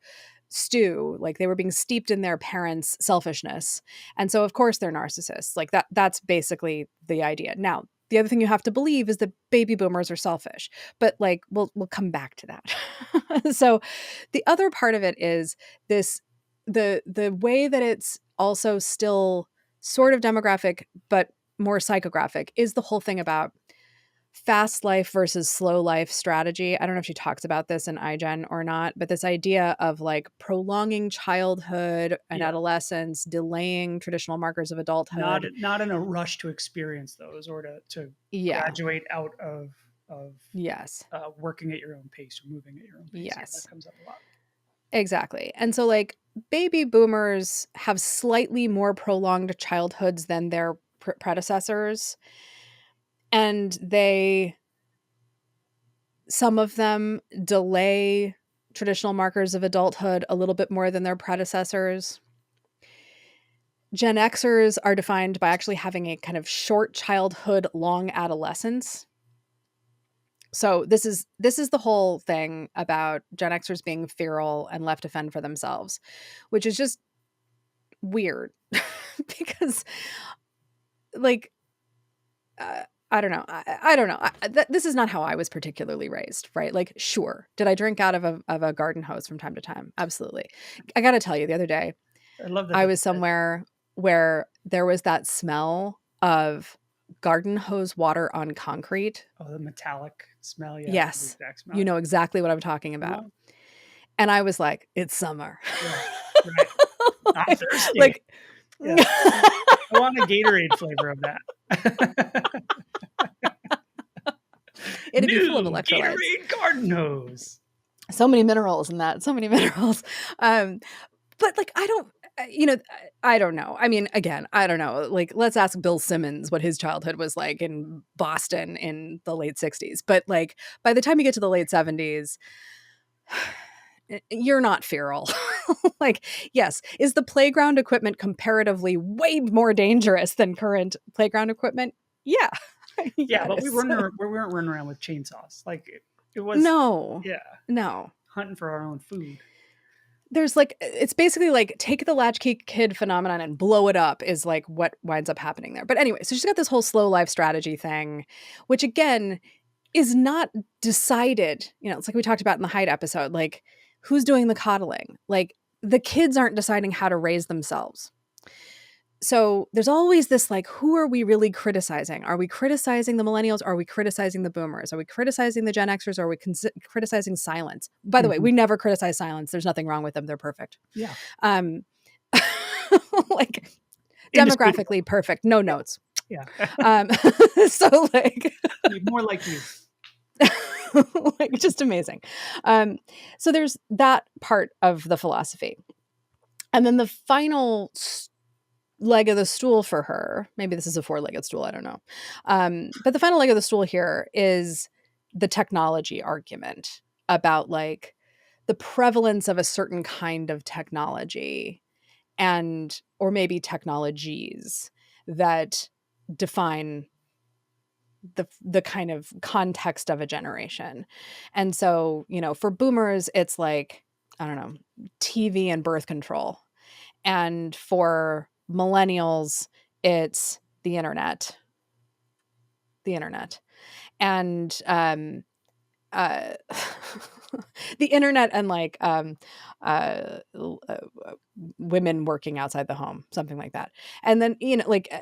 [SPEAKER 1] stew. Like they were being steeped in their parents' selfishness. And so of course they're narcissists. Like that's basically the idea. Now, the other thing you have to believe is that baby boomers are selfish, but like we'll come back to that. So the other part of it is this the way that it's also still sort of demographic but more psychographic is the whole thing about fast life versus slow life strategy. I don't know if she talks about this in iGen or not, but this idea of like prolonging childhood and
[SPEAKER 2] Yeah.
[SPEAKER 1] adolescence, delaying traditional markers of
[SPEAKER 2] Not
[SPEAKER 1] adulthood.
[SPEAKER 2] not in a rush to experience those or to
[SPEAKER 1] Yeah.
[SPEAKER 2] graduate out of
[SPEAKER 1] Yes.
[SPEAKER 2] working at your own pace or moving at your own pace. Yeah, that
[SPEAKER 1] Yes.
[SPEAKER 2] comes up a lot.
[SPEAKER 1] Exactly. And so, like, baby boomers have slightly more prolonged childhoods than their predecessors. And some of them delay traditional markers of adulthood a little bit more than their predecessors. Gen Xers are defined by actually having a kind of short childhood, long adolescence. So this is the whole thing about Gen Xers being feral and left to fend for themselves, which is just weird because, like, I don't know. I don't know. This is not how I was particularly raised, right? Like, sure, did I drink out of a garden hose from time to time? Absolutely. I got to tell you, the other day,
[SPEAKER 2] I love that
[SPEAKER 1] I
[SPEAKER 2] that's
[SPEAKER 1] was
[SPEAKER 2] a thing.
[SPEAKER 1] somewhere where there was that smell of garden hose water on concrete.
[SPEAKER 2] Oh, the metallic smell. Yeah, I know the
[SPEAKER 1] Yes,
[SPEAKER 2] exact smell.
[SPEAKER 1] you know exactly what I'm talking about.
[SPEAKER 2] Uh-huh.
[SPEAKER 1] And I was like, it's summer.
[SPEAKER 2] Yeah, right. I'm
[SPEAKER 1] like,
[SPEAKER 2] thirsty.
[SPEAKER 1] like
[SPEAKER 2] Yeah, I want a Gatorade flavor of that.
[SPEAKER 1] it'd be full of
[SPEAKER 2] New
[SPEAKER 1] electrolytes.
[SPEAKER 2] Gatorade garden hose.
[SPEAKER 1] So many minerals in that. So many minerals. But like, I don't, I don't know. I mean, again, I don't know. Like, let's ask Bill Simmons what his childhood was like in Boston in the late 60s. But like, by the time you get to the late 70s, you're not feral. Like, yes, is the playground equipment comparatively way more dangerous than current playground equipment? Yeah.
[SPEAKER 2] Yeah,
[SPEAKER 1] Yeah, it
[SPEAKER 2] but we
[SPEAKER 1] is.
[SPEAKER 2] weren't running around with chainsaws. Like it was,
[SPEAKER 1] No,
[SPEAKER 2] yeah,
[SPEAKER 1] no.
[SPEAKER 2] hunting for our own food.
[SPEAKER 1] There's like, it's basically like take the latchkey kid phenomenon and blow it up is like what winds up happening there. But anyway, so she's got this whole slow life strategy thing, which again is not decided. It's like we talked about in the Hyde episode, like who's doing the coddling? Like the kids aren't deciding how to raise themselves. So there's always this like, who are we really criticizing? Are we criticizing the millennials? Are we criticizing the boomers? Are we criticizing the Gen Xers? Are we criticizing silence? By the way,
[SPEAKER 2] Mhm.
[SPEAKER 1] we never criticize silence. There's nothing wrong with them. They're perfect.
[SPEAKER 2] Yeah,
[SPEAKER 1] Um, like
[SPEAKER 2] indisputable.
[SPEAKER 1] demographically perfect, no notes.
[SPEAKER 2] Yeah,
[SPEAKER 1] Um, so like,
[SPEAKER 2] more like you.
[SPEAKER 1] like just amazing. So there's that part of the philosophy. And then the final leg of the stool for her, maybe this is a four-legged stool, I don't know. But the final leg of the stool here is the technology argument about like the prevalence of a certain kind of technology and or maybe technologies that define the kind of context of a generation. And so, for boomers it's like, I don't know, TV and birth control. And for millennials it's the internet. The internet. And uh the internet and like women working outside the home, something like that. And then like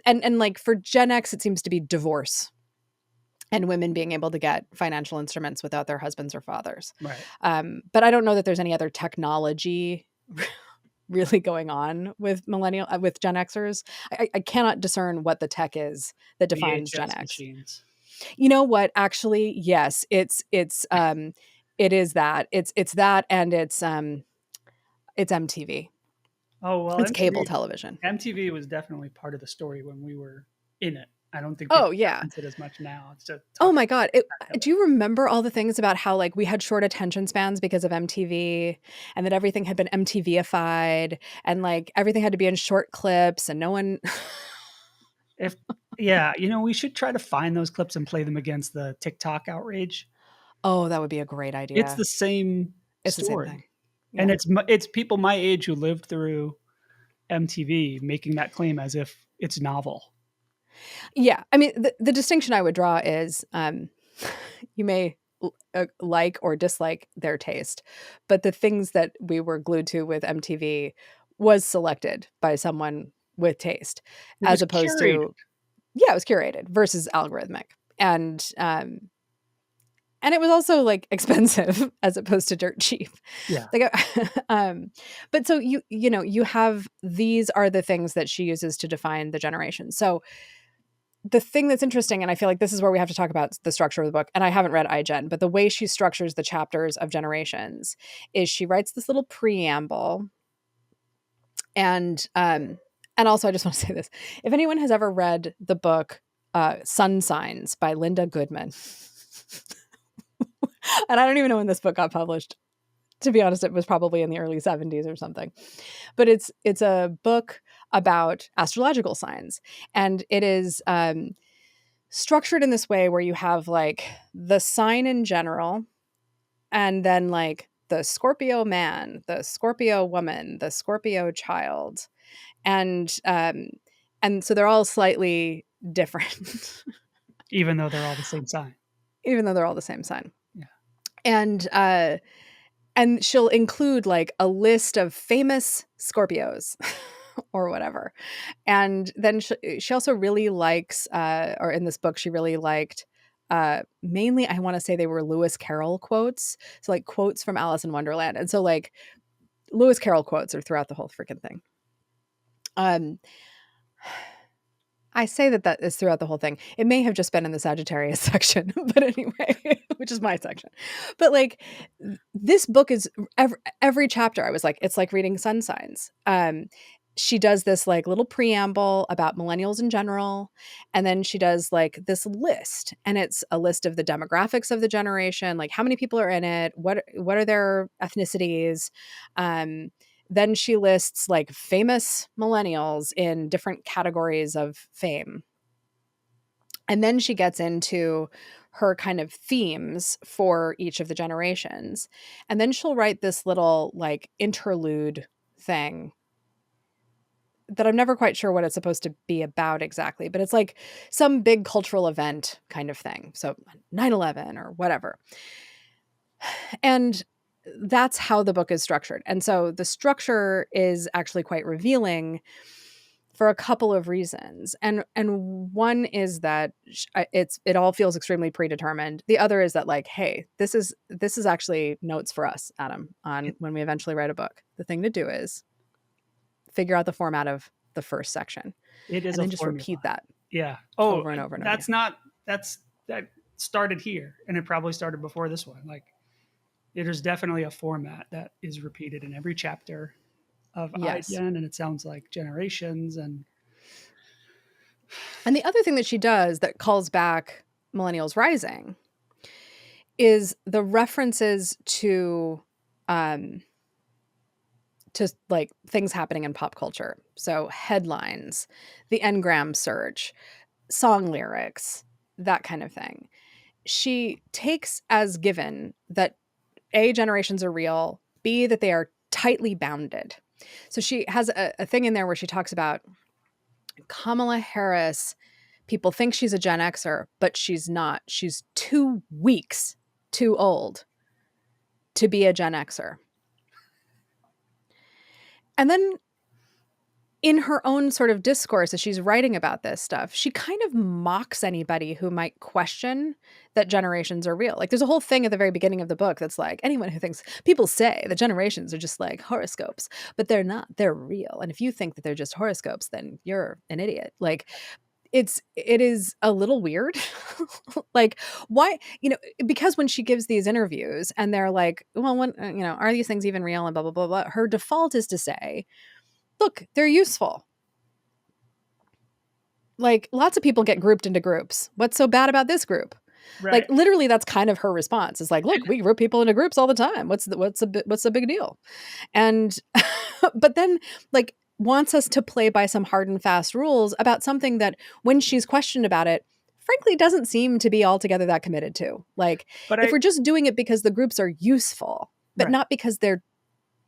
[SPEAKER 1] and like for Gen X it seems to be divorce and women being able to get financial instruments without their husbands or fathers.
[SPEAKER 2] Right.
[SPEAKER 1] But I don't know that there's any other technology really going on with with Gen Xers. I cannot discern what the tech is that defines Gen
[SPEAKER 2] VHS
[SPEAKER 1] X.
[SPEAKER 2] machines.
[SPEAKER 1] You know what? Actually, yes, it is that. It's that, and it's MTV.
[SPEAKER 2] Oh well,
[SPEAKER 1] It's cable television.
[SPEAKER 2] MTV was definitely part of the story when we were in it. I don't think
[SPEAKER 1] Oh
[SPEAKER 2] people
[SPEAKER 1] yeah.
[SPEAKER 2] reference it as much now. It's just
[SPEAKER 1] Oh
[SPEAKER 2] talk
[SPEAKER 1] my god.
[SPEAKER 2] about
[SPEAKER 1] Do you remember all the things about how like we had short attention spans because of MTV and that everything had been MTVified and like everything had to be in short clips and no one
[SPEAKER 2] if yeah, we should try to find those clips and play them against the TikTok outrage.
[SPEAKER 1] Oh, that would be a great
[SPEAKER 2] It's
[SPEAKER 1] idea.
[SPEAKER 2] the same
[SPEAKER 1] It's the same thing.
[SPEAKER 2] story, and
[SPEAKER 1] Yeah.
[SPEAKER 2] it's people my age who lived through MTV making that claim as if it's novel.
[SPEAKER 1] Yeah. I mean, the distinction I would draw is you may like or dislike their taste, but the things that we were glued to with MTV was selected by someone with taste
[SPEAKER 2] It
[SPEAKER 1] as
[SPEAKER 2] was
[SPEAKER 1] opposed
[SPEAKER 2] curated.
[SPEAKER 1] to, yeah, it was curated versus algorithmic. And it was also like expensive as opposed to dirt cheap.
[SPEAKER 2] Yeah.
[SPEAKER 1] Like, but so you have, these are the things that she uses to define the generation. So the thing that's interesting, and I feel like this is where we have to talk about the structure of the book, and I haven't read iGen, but the way she structures the chapters of generations is she writes this little preamble. And also I just want to say this. If anyone has ever read the book Sun Signs by Linda Goodman, and I don't even know when this book got published. To be honest, it was probably in the early 70s or something. But it's a book about astrological signs. And it is structured in this way where you have like the sign in general, and then like the Scorpio man, the Scorpio woman, the Scorpio child. And so they're all slightly different.
[SPEAKER 2] Even though they're all the same sign.
[SPEAKER 1] Even though they're all the same sign.
[SPEAKER 2] Yeah.
[SPEAKER 1] And she'll include like a list of famous Scorpios or whatever. And then she also really likes, or in this book, she really liked, mainly, I want to say they were Lewis Carroll quotes. So like quotes from Alice in Wonderland. And so like Lewis Carroll quotes are throughout the whole freaking thing. I say that is throughout the whole thing. It may have just been in the Sagittarius section, but anyway, which is my section. But like this book is every chapter I was like, it's like reading sun signs. She does this like little preamble about millennials in general. And then she does like this list, and it's a list of the demographics of the generation, like how many people are in it, what are their ethnicities. Then she lists like famous millennials in different categories of fame. And then she gets into her kind of themes for each of the generations. And then she'll write this little like interlude thing that I'm never quite sure what it's supposed to be about exactly, but it's like some big cultural event kind of thing. So 9/11 or whatever. And that's how the book is structured. And so the structure is actually quite revealing for a couple of reasons. And one is that it all feels extremely predetermined. The other is that like, hey, this is actually notes for us, Adam, on when we eventually write a book. The thing to do is figure out the format of the first section.
[SPEAKER 2] It is,
[SPEAKER 1] and then just
[SPEAKER 2] formula.
[SPEAKER 1] Repeat that.
[SPEAKER 2] Yeah.
[SPEAKER 1] Over and over and
[SPEAKER 2] that's
[SPEAKER 1] over.
[SPEAKER 2] That started here, and it probably started before this one. Like, it is definitely a format that is repeated in every chapter of iGen, and it sounds like generations. And
[SPEAKER 1] the other thing that she does that calls back Millennials Rising is the references to like things happening in pop culture. So headlines, the Ngram surge, song lyrics, that kind of thing. She takes as given that A, generations are real, B, that they are tightly bounded. So she has a thing in there where she talks about Kamala Harris. People think she's a Gen Xer, but she's not. She's 2 weeks too old to be a Gen Xer. And then in her own sort of discourse, as she's writing about this stuff, she kind of mocks anybody who might question that generations are real. Like there's a whole thing at the very beginning of the book that's like, anyone who thinks, people say that generations are just like horoscopes, but they're not, they're real. And if you think that they're just horoscopes, then you're an idiot. Like it is a little weird. Like why, because when she gives these interviews and they're like, well, when, are these things even real and blah, blah, blah, blah. Her default is to say, look, they're useful. Like lots of people get grouped into groups. What's so bad about this group? Right. Like literally that's kind of her response. It's like, look, we group people into groups all the time. What's the big deal? And but then like wants us to play by some hard and fast rules about something that when she's questioned about it, frankly doesn't seem to be altogether that committed to. Like if we're just doing it because the groups are useful, but not because they're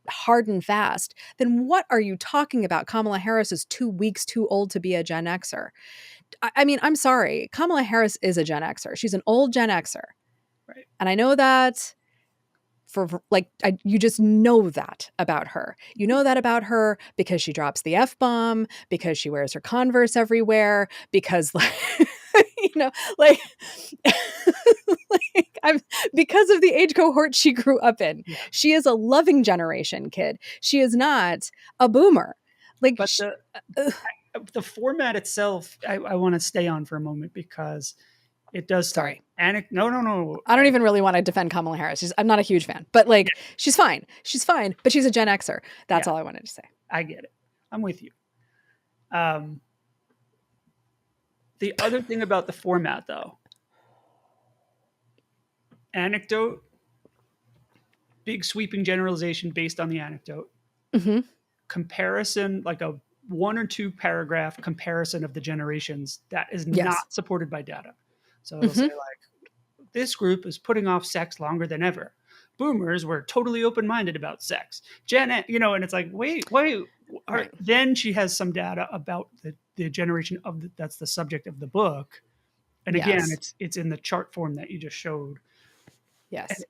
[SPEAKER 1] hard and fast, then what are you talking about? Kamala Harris is 2 weeks too old to be a Gen Xer. I mean, I'm sorry. Kamala Harris is a Gen Xer. She's an old Gen Xer.
[SPEAKER 2] Right.
[SPEAKER 1] And I know that you just know that about her. You know that about her because she drops the F-bomb, because she wears her Converse everywhere, because like, you know, like, like I'm because of the age cohort she grew up in.
[SPEAKER 2] Yeah.
[SPEAKER 1] She is a loving generation kid. She is not a boomer. Like,
[SPEAKER 2] But the format itself, I want to stay on for a moment because it does start.
[SPEAKER 1] sorry.
[SPEAKER 2] No.
[SPEAKER 1] I don't even really want to defend Kamala Harris. I'm not a huge fan, but like,
[SPEAKER 2] Yeah,
[SPEAKER 1] she's fine. She's fine, but she's a Gen Xer. That's
[SPEAKER 2] yeah,
[SPEAKER 1] all I wanted to say.
[SPEAKER 2] I get it. I'm with you. Um, the other thing about the format, though, anecdote, big sweeping generalization based on the anecdote,
[SPEAKER 1] Mm-hmm.
[SPEAKER 2] comparison, like a 1 or 2 paragraph comparison of the generations that is
[SPEAKER 1] Yes.
[SPEAKER 2] not supported by data. So it'll say,
[SPEAKER 1] Mm-hmm.
[SPEAKER 2] like, this group is putting off sex longer than ever. Boomers were totally open minded about sex. And it's like, wait.
[SPEAKER 1] Right.
[SPEAKER 2] Then she has some data about the generation that's the subject of the book. And again,
[SPEAKER 1] Yes.
[SPEAKER 2] it's in the chart form that you just showed. And
[SPEAKER 1] Yes.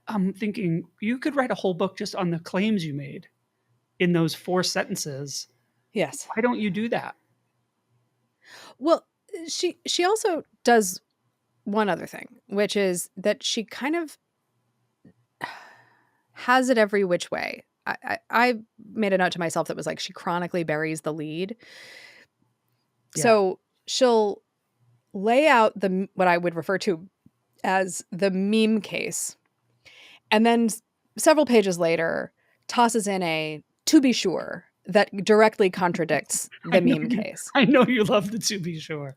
[SPEAKER 2] I'm thinking you could write a whole book just on the claims you made in those 4 sentences.
[SPEAKER 1] Yes.
[SPEAKER 2] Why don't you do that?
[SPEAKER 1] Well, she also does one other thing, which is that she kind of has it every which way. I made a note to myself that was like she chronically buries the lead.
[SPEAKER 2] Yeah.
[SPEAKER 1] So she'll lay out what I would refer to as the meme case, and then several pages later tosses in a to be sure that directly contradicts
[SPEAKER 2] I
[SPEAKER 1] the
[SPEAKER 2] know
[SPEAKER 1] meme
[SPEAKER 2] you.
[SPEAKER 1] case.
[SPEAKER 2] I know you love the to be sure.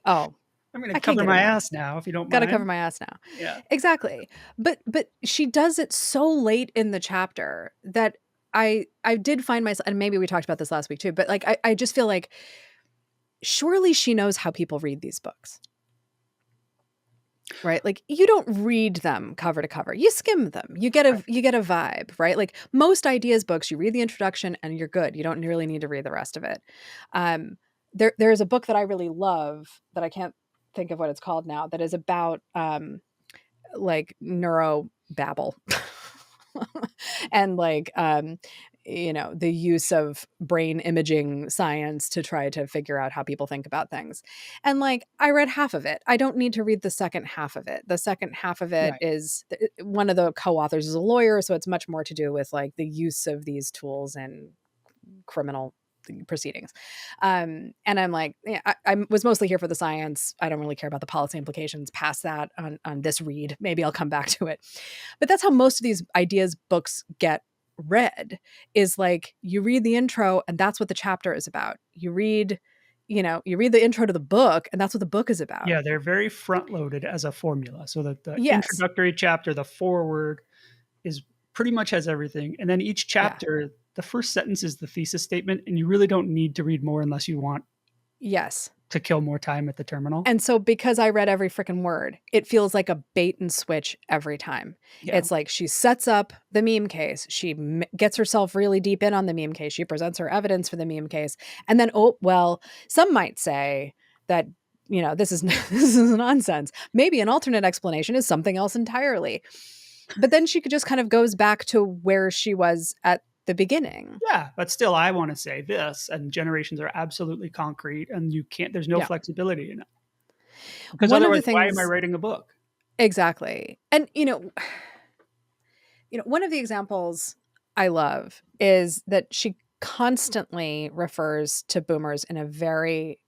[SPEAKER 1] Oh,
[SPEAKER 2] I'm going to
[SPEAKER 1] I can't
[SPEAKER 2] cover
[SPEAKER 1] get
[SPEAKER 2] my
[SPEAKER 1] enough.
[SPEAKER 2] ass now, if you don't
[SPEAKER 1] Got to cover
[SPEAKER 2] mind.
[SPEAKER 1] my ass now.
[SPEAKER 2] Yeah.
[SPEAKER 1] Exactly. But she does it so late in the chapter that I did find myself, and maybe we talked about this last week too, but like I just feel like surely she knows how people read these books. Right? Like you don't read them cover to cover. You skim them. You get a vibe, right? Like most ideas books, you read the introduction and you're good. You don't really need to read the rest of it. There's a book that I really love that I can't think of what it's called now, that is about like neuro babble and like the use of brain imaging science to try to figure out how people think about things. And like I read half of it. I don't need to read the second half of it. The second half of it
[SPEAKER 2] Right.
[SPEAKER 1] is one of the co-authors is a lawyer, so it's much more to do with like the use of these tools in criminal proceedings. And I'm like, yeah, I was mostly here for the science. I don't really care about the policy implications past that on this read. Maybe I'll come back to it. But that's how most of these ideas books get read, is like you read the intro and that's what the chapter is about. You read the intro to the book and that's what the book is about.
[SPEAKER 2] Yeah, they're very front loaded as a formula. So that the
[SPEAKER 1] Yes.
[SPEAKER 2] introductory chapter, the foreword, is pretty much has everything. And then each
[SPEAKER 1] Yeah.
[SPEAKER 2] chapter, the first sentence is the thesis statement, and you really don't need to read more unless you want
[SPEAKER 1] Yes.
[SPEAKER 2] to kill more time at the terminal.
[SPEAKER 1] And so because I read every freaking word, it feels like a bait and switch every time.
[SPEAKER 2] Yeah.
[SPEAKER 1] It's like she sets up the meme case. She gets herself really deep in on the meme case. She presents her evidence for the meme case. And then, oh, well, some might say that, this is this is nonsense. Maybe an alternate explanation is something else entirely. But then she just kind of goes back to where she was at the beginning.
[SPEAKER 2] Yeah, but still, I want to say this, and generations are absolutely concrete, and there's no
[SPEAKER 1] Yeah.
[SPEAKER 2] flexibility in it. Because
[SPEAKER 1] One of
[SPEAKER 2] otherwise,
[SPEAKER 1] the
[SPEAKER 2] why am I
[SPEAKER 1] things
[SPEAKER 2] writing a book?
[SPEAKER 1] exactly. And one of the examples I love is that she constantly refers to boomers in a very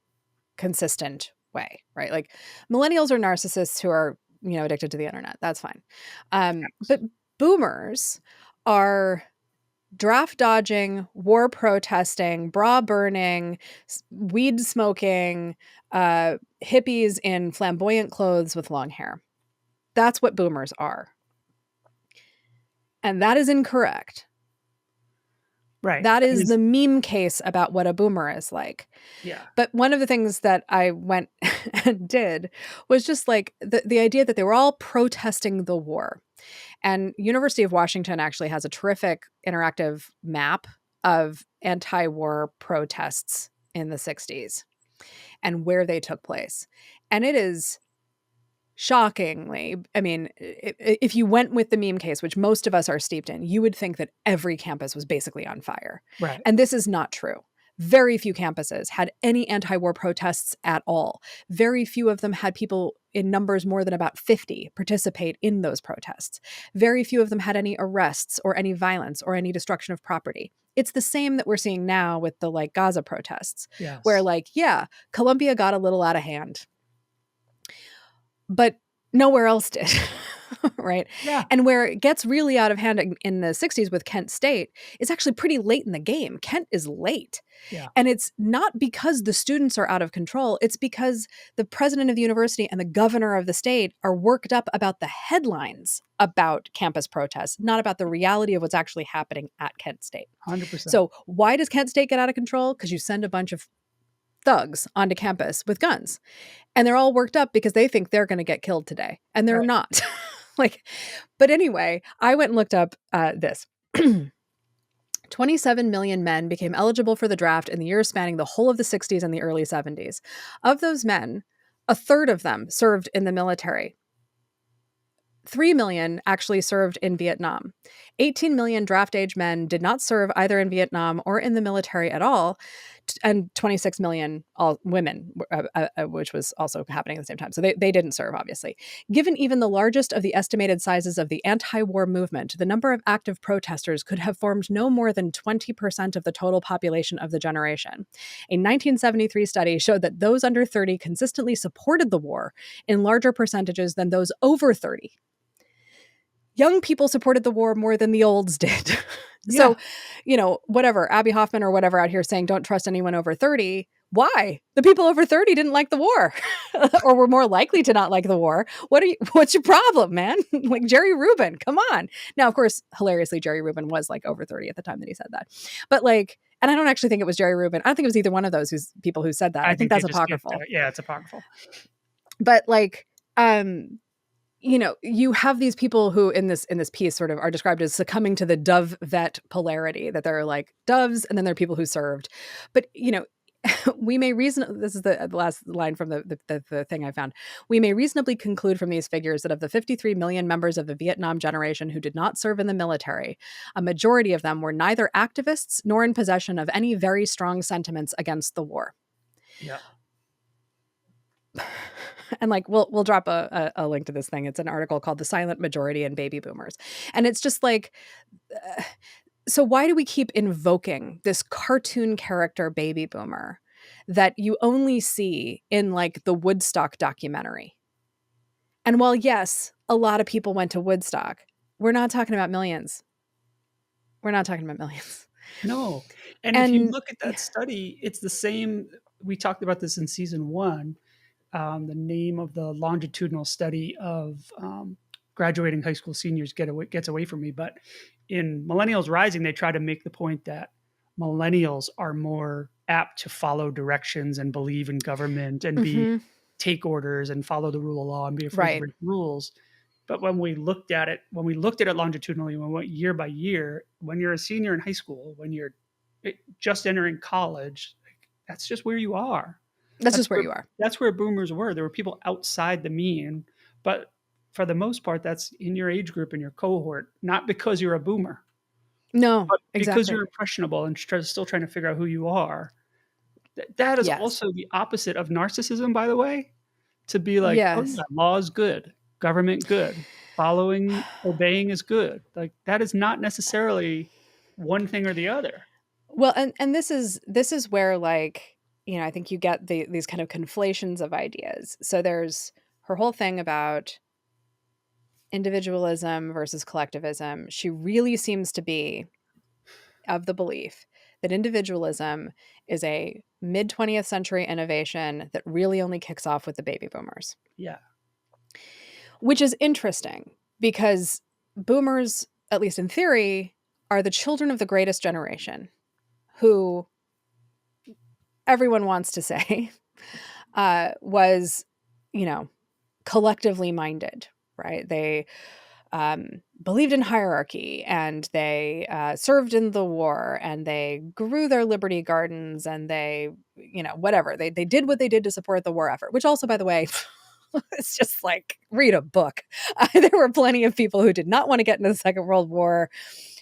[SPEAKER 1] consistent way, right? Like millennials are narcissists who are, addicted to the internet. That's fine. But boomers are draft dodging, war protesting, bra burning, weed smoking, hippies in flamboyant clothes with long hair. That's what boomers are. And that is incorrect.
[SPEAKER 2] Right.
[SPEAKER 1] That is the meme case about what a boomer is like.
[SPEAKER 2] Yeah.
[SPEAKER 1] But one of the things that I went and did was just like the idea that they were all protesting the war. And University of Washington actually has a terrific interactive map of anti-war protests in the 60s and where they took place. And it is shockingly, I mean, if you went with the meme case, which most of us are steeped in, you would think that every campus was basically on fire.
[SPEAKER 2] Right.
[SPEAKER 1] And this is not true. Very few campuses had any anti-war protests at all. Very few of them had people in numbers more than about 50 participate in those protests. Very few of them had any arrests or any violence or any destruction of property. It's the same that we're seeing now with the like Gaza protests, where
[SPEAKER 2] Yes.
[SPEAKER 1] like, yeah, Colombia got a little out of hand, but nowhere else did. Right.
[SPEAKER 2] Yeah.
[SPEAKER 1] And where it gets really out of hand in the 60s with Kent State is actually pretty late in the game. Kent is late.
[SPEAKER 2] Yeah.
[SPEAKER 1] And it's not because the students are out of control. It's because the president of the university and the governor of the state are worked up about the headlines about campus protests, not about the reality of what's actually happening at Kent State.
[SPEAKER 2] 100%.
[SPEAKER 1] So why does Kent State get out of control? Because you send a bunch of thugs onto campus with guns. And they're all worked up because they think they're going to get killed today. And they're
[SPEAKER 2] Right.
[SPEAKER 1] not. Like, but anyway, I went and looked up this. 27 million men became eligible for the draft in the years spanning the whole of the 60s and the early 70s. Of those men, a third of them served in the military. 3 million actually served in Vietnam. 18 million draft age men did not serve either in Vietnam or in the military at all. And 26 million all women, which was also happening at the same time. So they didn't serve, obviously. Given even the largest of the estimated sizes of the anti-war movement, the number of active protesters could have formed no more than 20% of the total population of the generation. A 1973 study showed that those under 30 consistently supported the war in larger percentages than those over 30. Young people supported the war more than the olds did. So, whatever, Abby Hoffman or whatever out here saying don't trust anyone over 30. Why? The people over 30 didn't like the war or were more likely to not like the war. What's your problem, man? Like Jerry Rubin, come on. Now, of course, hilariously, Jerry Rubin was like over 30 at the time that he said that. But like, and I don't actually think it was Jerry Rubin. I don't think it was either one of those people who said that. I think that's apocryphal.
[SPEAKER 2] It's apocryphal.
[SPEAKER 1] But like, you have these people who in this piece sort of are described as succumbing to the dove vet polarity, that there are like doves and then there are people who served. But, we may reason, this is the last line from the thing I found. We may reasonably conclude from these figures that of the 53 million members of the Vietnam generation who did not serve in the military, a majority of them were neither activists nor in possession of any very strong sentiments against the war.
[SPEAKER 2] Yeah.
[SPEAKER 1] And like we'll drop a link to this thing. It's an article called "The Silent Majority and Baby Boomers," and it's just like, so why do we keep invoking this cartoon character baby boomer that you only see in like the Woodstock documentary? And while yes, a lot of people went to Woodstock, we're not talking about millions. We're not talking about millions.
[SPEAKER 2] No. And if you look at that study, it's the same. We talked about this in season 1. The name of the longitudinal study of graduating high school seniors gets away from me. But in Millennials Rising, they try to make the point that millennials are more apt to follow directions and believe in government and take orders and follow the rule of law and be afraid to break rules. But when we looked at it longitudinally, when we went year by year, when you're a senior in high school, when you're just entering college, that's just where you are.
[SPEAKER 1] That's just where you are.
[SPEAKER 2] That's where boomers were. There were people outside the mean, but for the most part, that's in your age group, in your cohort, not because you're a boomer.
[SPEAKER 1] No,
[SPEAKER 2] but
[SPEAKER 1] exactly.
[SPEAKER 2] because you're impressionable and still trying to figure out who you are. That is also the opposite of narcissism, by the way, to be like, oh yeah, law is good, government good, obeying is good. Like that is not necessarily one thing or the other.
[SPEAKER 1] Well, and this is where like, I think you get these kind of conflations of ideas. So there's her whole thing about individualism versus collectivism. She really seems to be of the belief that individualism is a mid-20th century innovation that really only kicks off with the baby boomers.
[SPEAKER 2] Yeah.
[SPEAKER 1] Which is interesting because boomers, at least in theory, are the children of the greatest generation who everyone wants to say was, collectively minded, right? They believed in hierarchy and they served in the war and they grew their liberty gardens and they, whatever. They did what they did to support the war effort, which also, by the way, it's just like, read a book. There were plenty of people who did not want to get into the Second World War,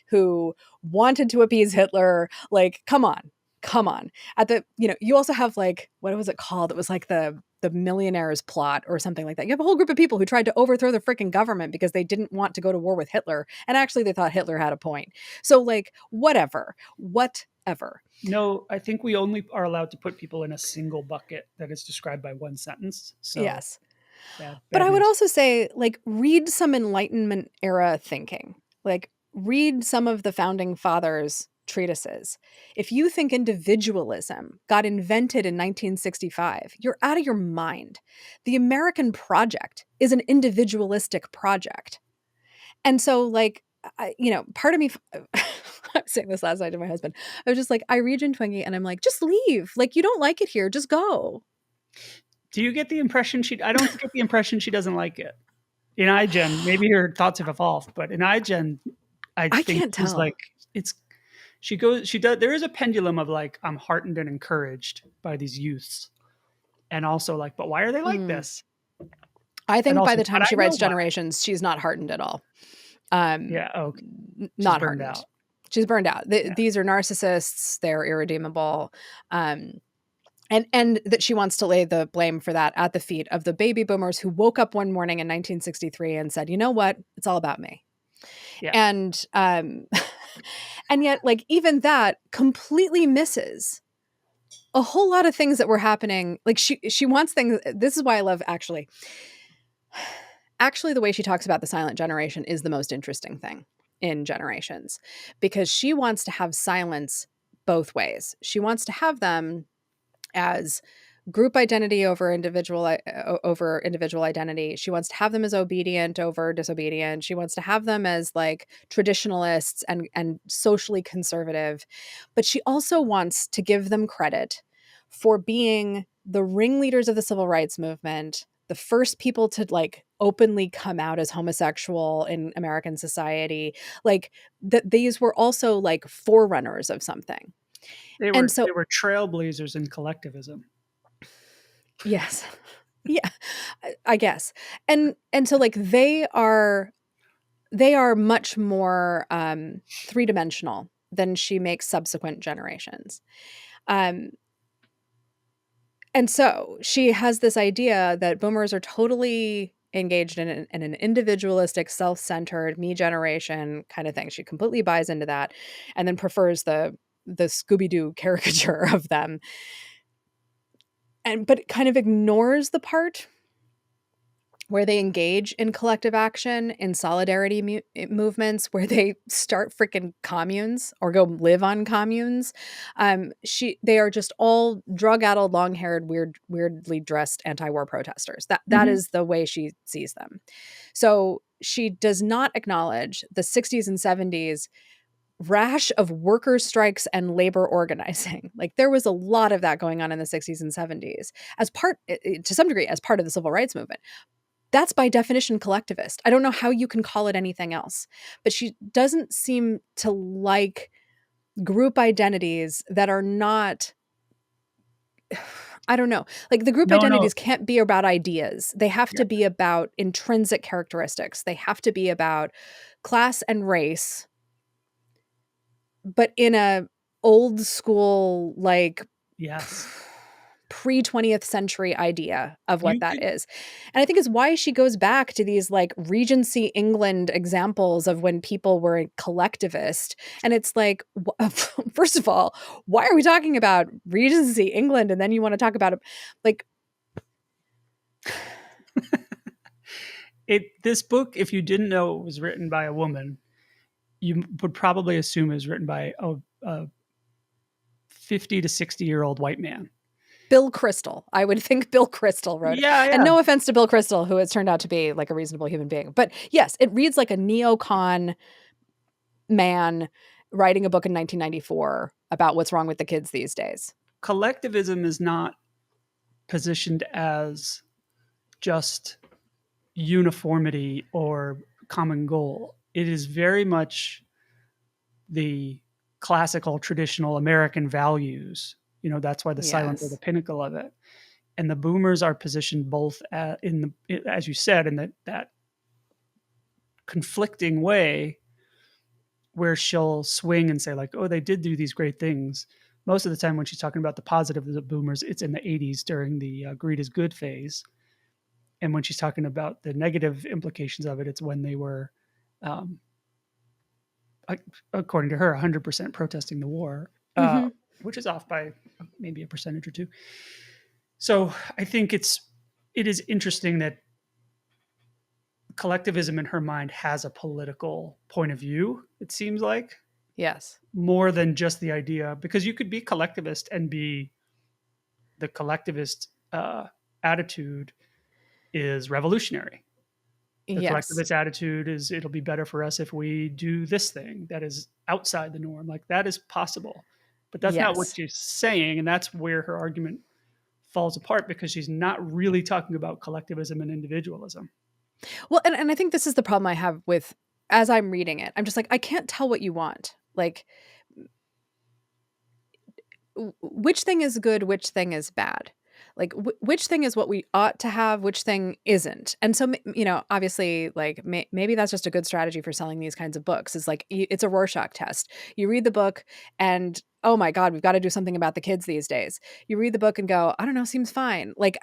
[SPEAKER 1] who wanted to appease Hitler. Like, come on. come on. At the, you also have like, what was it called? It was like the millionaires plot or something like that. You have a whole group of people who tried to overthrow the freaking government because they didn't want to go to war with Hitler. And actually they thought Hitler had a point. So like, whatever.
[SPEAKER 2] No, I think we only are allowed to put people in a single bucket that is described by one sentence. So
[SPEAKER 1] Yes.
[SPEAKER 2] bad,
[SPEAKER 1] But
[SPEAKER 2] bad
[SPEAKER 1] I would
[SPEAKER 2] news.
[SPEAKER 1] also say, like, read some Enlightenment era thinking. Like, read some of the founding fathers' treatises. If you think individualism got invented in 1965, you're out of your mind. The American project is an individualistic project. And so, like, part of me, I was saying this last night to my husband. I was just like, I read Jean Twenge and I'm like, just leave. Like, you don't like it here, just go.
[SPEAKER 2] Do you get the impression I don't get the impression she doesn't like it. In iGen, maybe her thoughts have evolved, but in iGen, I
[SPEAKER 1] I
[SPEAKER 2] think
[SPEAKER 1] can't
[SPEAKER 2] she's
[SPEAKER 1] tell.
[SPEAKER 2] like, she does, there is a pendulum of like, I'm heartened and encouraged by these youths. And also like, but why are they like
[SPEAKER 1] Mm.
[SPEAKER 2] this?
[SPEAKER 1] I
[SPEAKER 2] And
[SPEAKER 1] think by
[SPEAKER 2] also,
[SPEAKER 1] the
[SPEAKER 2] but
[SPEAKER 1] time
[SPEAKER 2] I
[SPEAKER 1] she
[SPEAKER 2] know
[SPEAKER 1] writes
[SPEAKER 2] why.
[SPEAKER 1] Generations, she's not heartened at all. Um,
[SPEAKER 2] Yeah. Okay. She's
[SPEAKER 1] Not
[SPEAKER 2] burned
[SPEAKER 1] heartened.
[SPEAKER 2] out.
[SPEAKER 1] She's burned out.
[SPEAKER 2] Yeah.
[SPEAKER 1] These are narcissists. They're irredeemable. Um, and that she wants to lay the blame for that at the feet of the baby boomers who woke up one morning in 1963 and said, you know what? It's all about me.
[SPEAKER 2] Yeah.
[SPEAKER 1] And and yet, like, even that completely misses a whole lot of things that were happening. Like she wants things. This is why I love actually the way she talks about the silent generation is the most interesting thing in Generations, because she wants to have silence both ways. She wants to have them as group identity over individual identity. She wants to have them as obedient over disobedient. She wants to have them as like traditionalists and socially conservative. But she also wants to give them credit for being the ringleaders of the civil rights movement, the first people to like openly come out as homosexual in American society. Like that these were also like forerunners of something. And
[SPEAKER 2] They
[SPEAKER 1] so
[SPEAKER 2] were trailblazers in collectivism.
[SPEAKER 1] yes. Yeah, I guess. And so like they are much more three-dimensional than she makes subsequent generations. Um and so she has this idea that boomers are totally engaged in an individualistic, self-centered, me generation kind of thing. She completely buys into that and then prefers the Scooby-Doo caricature of them. And but it kind of ignores the part where they engage in collective action, in solidarity movements, where they start freaking communes or go live on communes. They are just all drug-addled, long-haired, weirdly dressed anti-war protesters. That
[SPEAKER 2] Mm-hmm.
[SPEAKER 1] is the way she sees them. So she does not acknowledge the 60s and 70s rash of worker strikes and labor organizing. Like there was a lot of that going on in the 60s and 70s as part, to some degree, as part of the civil rights movement. That's by definition collectivist. I don't know how you can call it anything else. But she doesn't seem to like group identities that are not, I don't know. Like the group
[SPEAKER 2] No, no.
[SPEAKER 1] identities can't be about ideas. They have
[SPEAKER 2] Yeah.
[SPEAKER 1] to be about intrinsic characteristics. They have to be about class and race, but in a old school like
[SPEAKER 2] Yes.
[SPEAKER 1] pre-20th century idea of what
[SPEAKER 2] You
[SPEAKER 1] that
[SPEAKER 2] could.
[SPEAKER 1] is. And I think is why she goes back to these like Regency England examples of when people were collectivist. And it's like, first of all, why are we talking about Regency England? And then you want to talk about like,
[SPEAKER 2] This book, if you didn't know it was written by a woman, you would probably assume it was written by a 50 to 60-year-old white man.
[SPEAKER 1] Bill Crystal. I would think Bill Crystal wrote it.
[SPEAKER 2] Yeah,
[SPEAKER 1] And
[SPEAKER 2] yeah.
[SPEAKER 1] no offense to Bill Crystal, who has turned out to be like a reasonable human being. But yes, it reads like a neocon man writing a book in 1994 about what's wrong with the kids these days.
[SPEAKER 2] Collectivism is not positioned as just uniformity or common goal. It is very much the classical, traditional American values. You know, that's why the silent are the
[SPEAKER 1] Yes.
[SPEAKER 2] pinnacle of it. And the boomers are positioned both as you said, in that conflicting way where she'll swing and say like, oh, they did do these great things, most of the time when she's talking about the positives of boomers, it's in the 80s during the greed is good phase. And when she's talking about the negative implications of it, it's when they were, um, according to her, 100% protesting the war,
[SPEAKER 1] Mm-hmm.
[SPEAKER 2] which is off by maybe a percentage or two. So I think it is interesting that collectivism in her mind has a political point of view, it seems like,
[SPEAKER 1] Yes.
[SPEAKER 2] more than just the idea, because you could be collectivist and be the collectivist attitude is revolutionary. The
[SPEAKER 1] Yes.
[SPEAKER 2] collectivist attitude is it'll be better for us if we do this thing that is outside the norm. Like that is possible. But that's not what
[SPEAKER 1] Yes.
[SPEAKER 2] she's saying. And that's where her argument falls apart because she's not really talking about collectivism and individualism.
[SPEAKER 1] Well, and I think this is the problem I have with as I'm reading it. I'm just like, I can't tell what you want. Like, which thing is good, which thing is bad. Like, which thing is what we ought to have, which thing isn't. And so, obviously, like, maybe that's just a good strategy for selling these kinds of books is like, it's a Rorschach test. You read the book and, oh my God, we've got to do something about the kids these days. You read the book and go, I don't know, seems fine. Like,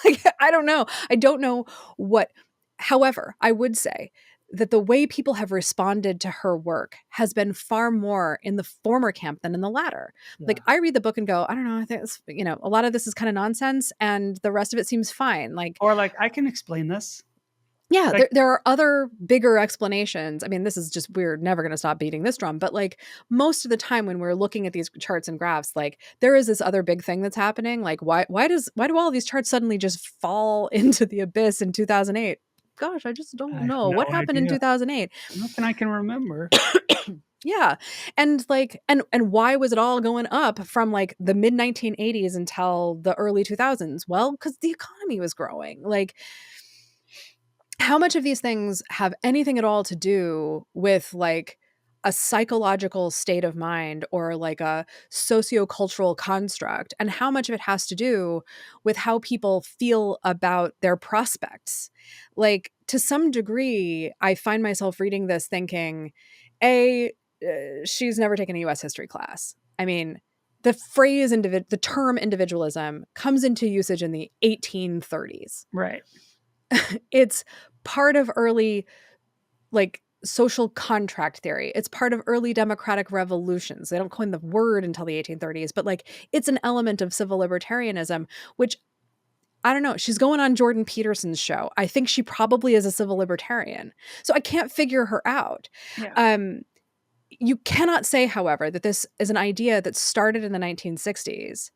[SPEAKER 1] like I don't know. I don't know what. However, I would say that the way people have responded to her work has been far more in the former camp than in the latter.
[SPEAKER 2] Yeah.
[SPEAKER 1] Like I read the book and go, I don't know, I think it's, a lot of this is kind of nonsense and the rest of it seems fine. Like,
[SPEAKER 2] Or like, I can explain this.
[SPEAKER 1] yeah,
[SPEAKER 2] Like,
[SPEAKER 1] there are other bigger explanations. I mean, this is just, we're never going to stop beating this drum. But like most of the time when we're looking at these charts and graphs, like there is this other big thing that's happening. Like why do all these charts suddenly just fall into the abyss in 2008? Gosh, I just don't
[SPEAKER 2] I have
[SPEAKER 1] know
[SPEAKER 2] no
[SPEAKER 1] what happened in
[SPEAKER 2] idea.
[SPEAKER 1] 2008.
[SPEAKER 2] Nothing I can remember.
[SPEAKER 1] Yeah. And like and why was it all going up from like the mid 1980s until the early 2000s? Well, cuz the economy was growing. Like how much of these things have anything at all to do with like a psychological state of mind or like a sociocultural construct, and how much of it has to do with how people feel about their prospects? Like to some degree I find myself reading this thinking, a she's never taken a US history class. I mean, the term individualism comes into usage in the 1830s.
[SPEAKER 2] Right.
[SPEAKER 1] It's part of early like social contract theory. It's part of early democratic revolutions. They don't coin the word until the 1830s, but like it's an element of civil libertarianism, which I don't know. She's going on Jordan Peterson's show. I think she probably is a civil libertarian. So I can't figure her out.
[SPEAKER 2] Yeah.
[SPEAKER 1] You cannot say, however, that this is an idea that started in the 1960s.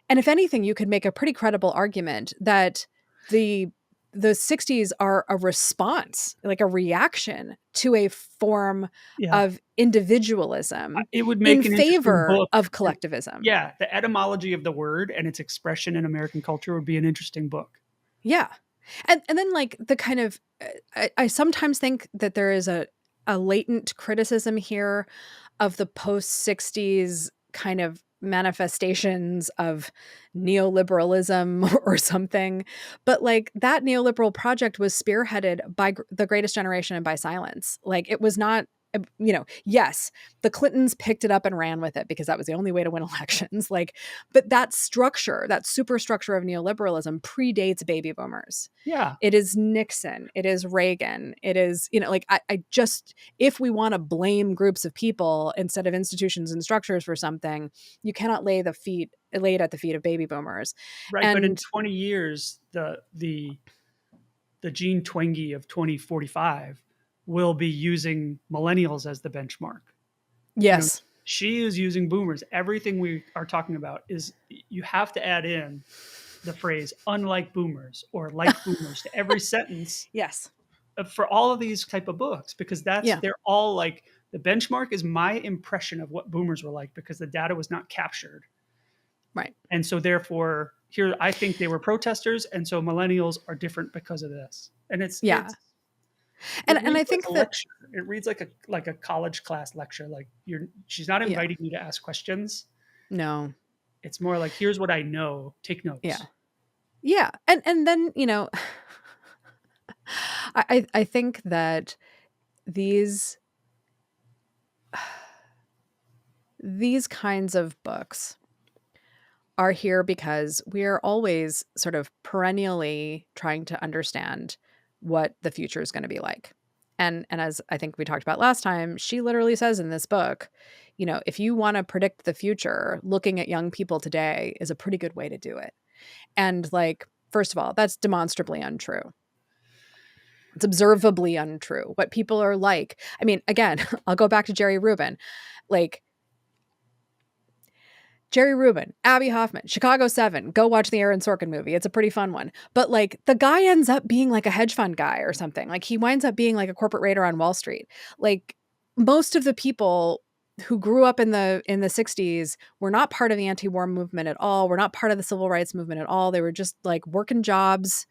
[SPEAKER 1] And if anything, you could make a pretty credible argument that the the 60s are a response, like a reaction to a form
[SPEAKER 2] Yeah.
[SPEAKER 1] of individualism
[SPEAKER 2] It would
[SPEAKER 1] in
[SPEAKER 2] make an interesting
[SPEAKER 1] favor
[SPEAKER 2] book.
[SPEAKER 1] of collectivism.
[SPEAKER 2] Yeah. The etymology of the word and its expression in American culture would be an interesting book.
[SPEAKER 1] Yeah. And then like the kind of I sometimes think that there is a latent criticism here of the post 60s kind of manifestations of neoliberalism or something. But like that neoliberal project was spearheaded by the Greatest Generation and by silence. Like it was not, yes, the Clintons picked it up and ran with it because that was the only way to win elections. Like, but that structure, that superstructure of neoliberalism predates baby boomers.
[SPEAKER 2] Yeah.
[SPEAKER 1] It is Nixon. It is Reagan. It is, like I just, if we want to blame groups of people instead of institutions and structures for something, you cannot lay it at the feet of baby boomers.
[SPEAKER 2] Right. But in
[SPEAKER 1] And
[SPEAKER 2] 20 years, the Jean Twenge of 2045 will be using millennials as the benchmark.
[SPEAKER 1] yes,
[SPEAKER 2] She is using boomers. Everything we are talking about is you have to add in the phrase unlike boomers or like boomers to every sentence
[SPEAKER 1] yes,
[SPEAKER 2] for all of these type of books because
[SPEAKER 1] yeah,
[SPEAKER 2] they're all like the benchmark is my impression of what boomers were like because the data was not captured.
[SPEAKER 1] right,
[SPEAKER 2] And so therefore here I think they were protesters and so millennials are different because of this. And
[SPEAKER 1] yeah.
[SPEAKER 2] it
[SPEAKER 1] And
[SPEAKER 2] reads
[SPEAKER 1] I
[SPEAKER 2] like
[SPEAKER 1] think
[SPEAKER 2] a
[SPEAKER 1] that,
[SPEAKER 2] lecture. It reads like a college class lecture. Like she's not
[SPEAKER 1] yeah,
[SPEAKER 2] inviting you to ask questions.
[SPEAKER 1] no,
[SPEAKER 2] It's more like here's what I know. Take
[SPEAKER 1] yeah,
[SPEAKER 2] notes.
[SPEAKER 1] yeah. And then, I think that these these kinds of books are here because we are always sort of perennially trying to understand what the future is going to be like. And as I think we talked about last time, she literally says in this book, you know, if you want to predict the future, looking at young people today is a pretty good way to do it. And like, first of all, that's demonstrably untrue. It's observably untrue. What people are like. I mean, again, I'll go back to Jerry Rubin. Like, Jerry Rubin, Abby Hoffman, Chicago 7, go watch the Aaron Sorkin movie. It's a pretty fun one. But like the guy ends up being like a hedge fund guy or something. Like he winds up being like a corporate raider on Wall Street. Like most of the people who grew up in the 60s were not part of the anti-war movement at all. Were not part of the civil rights movement at all. They were just like working jobs,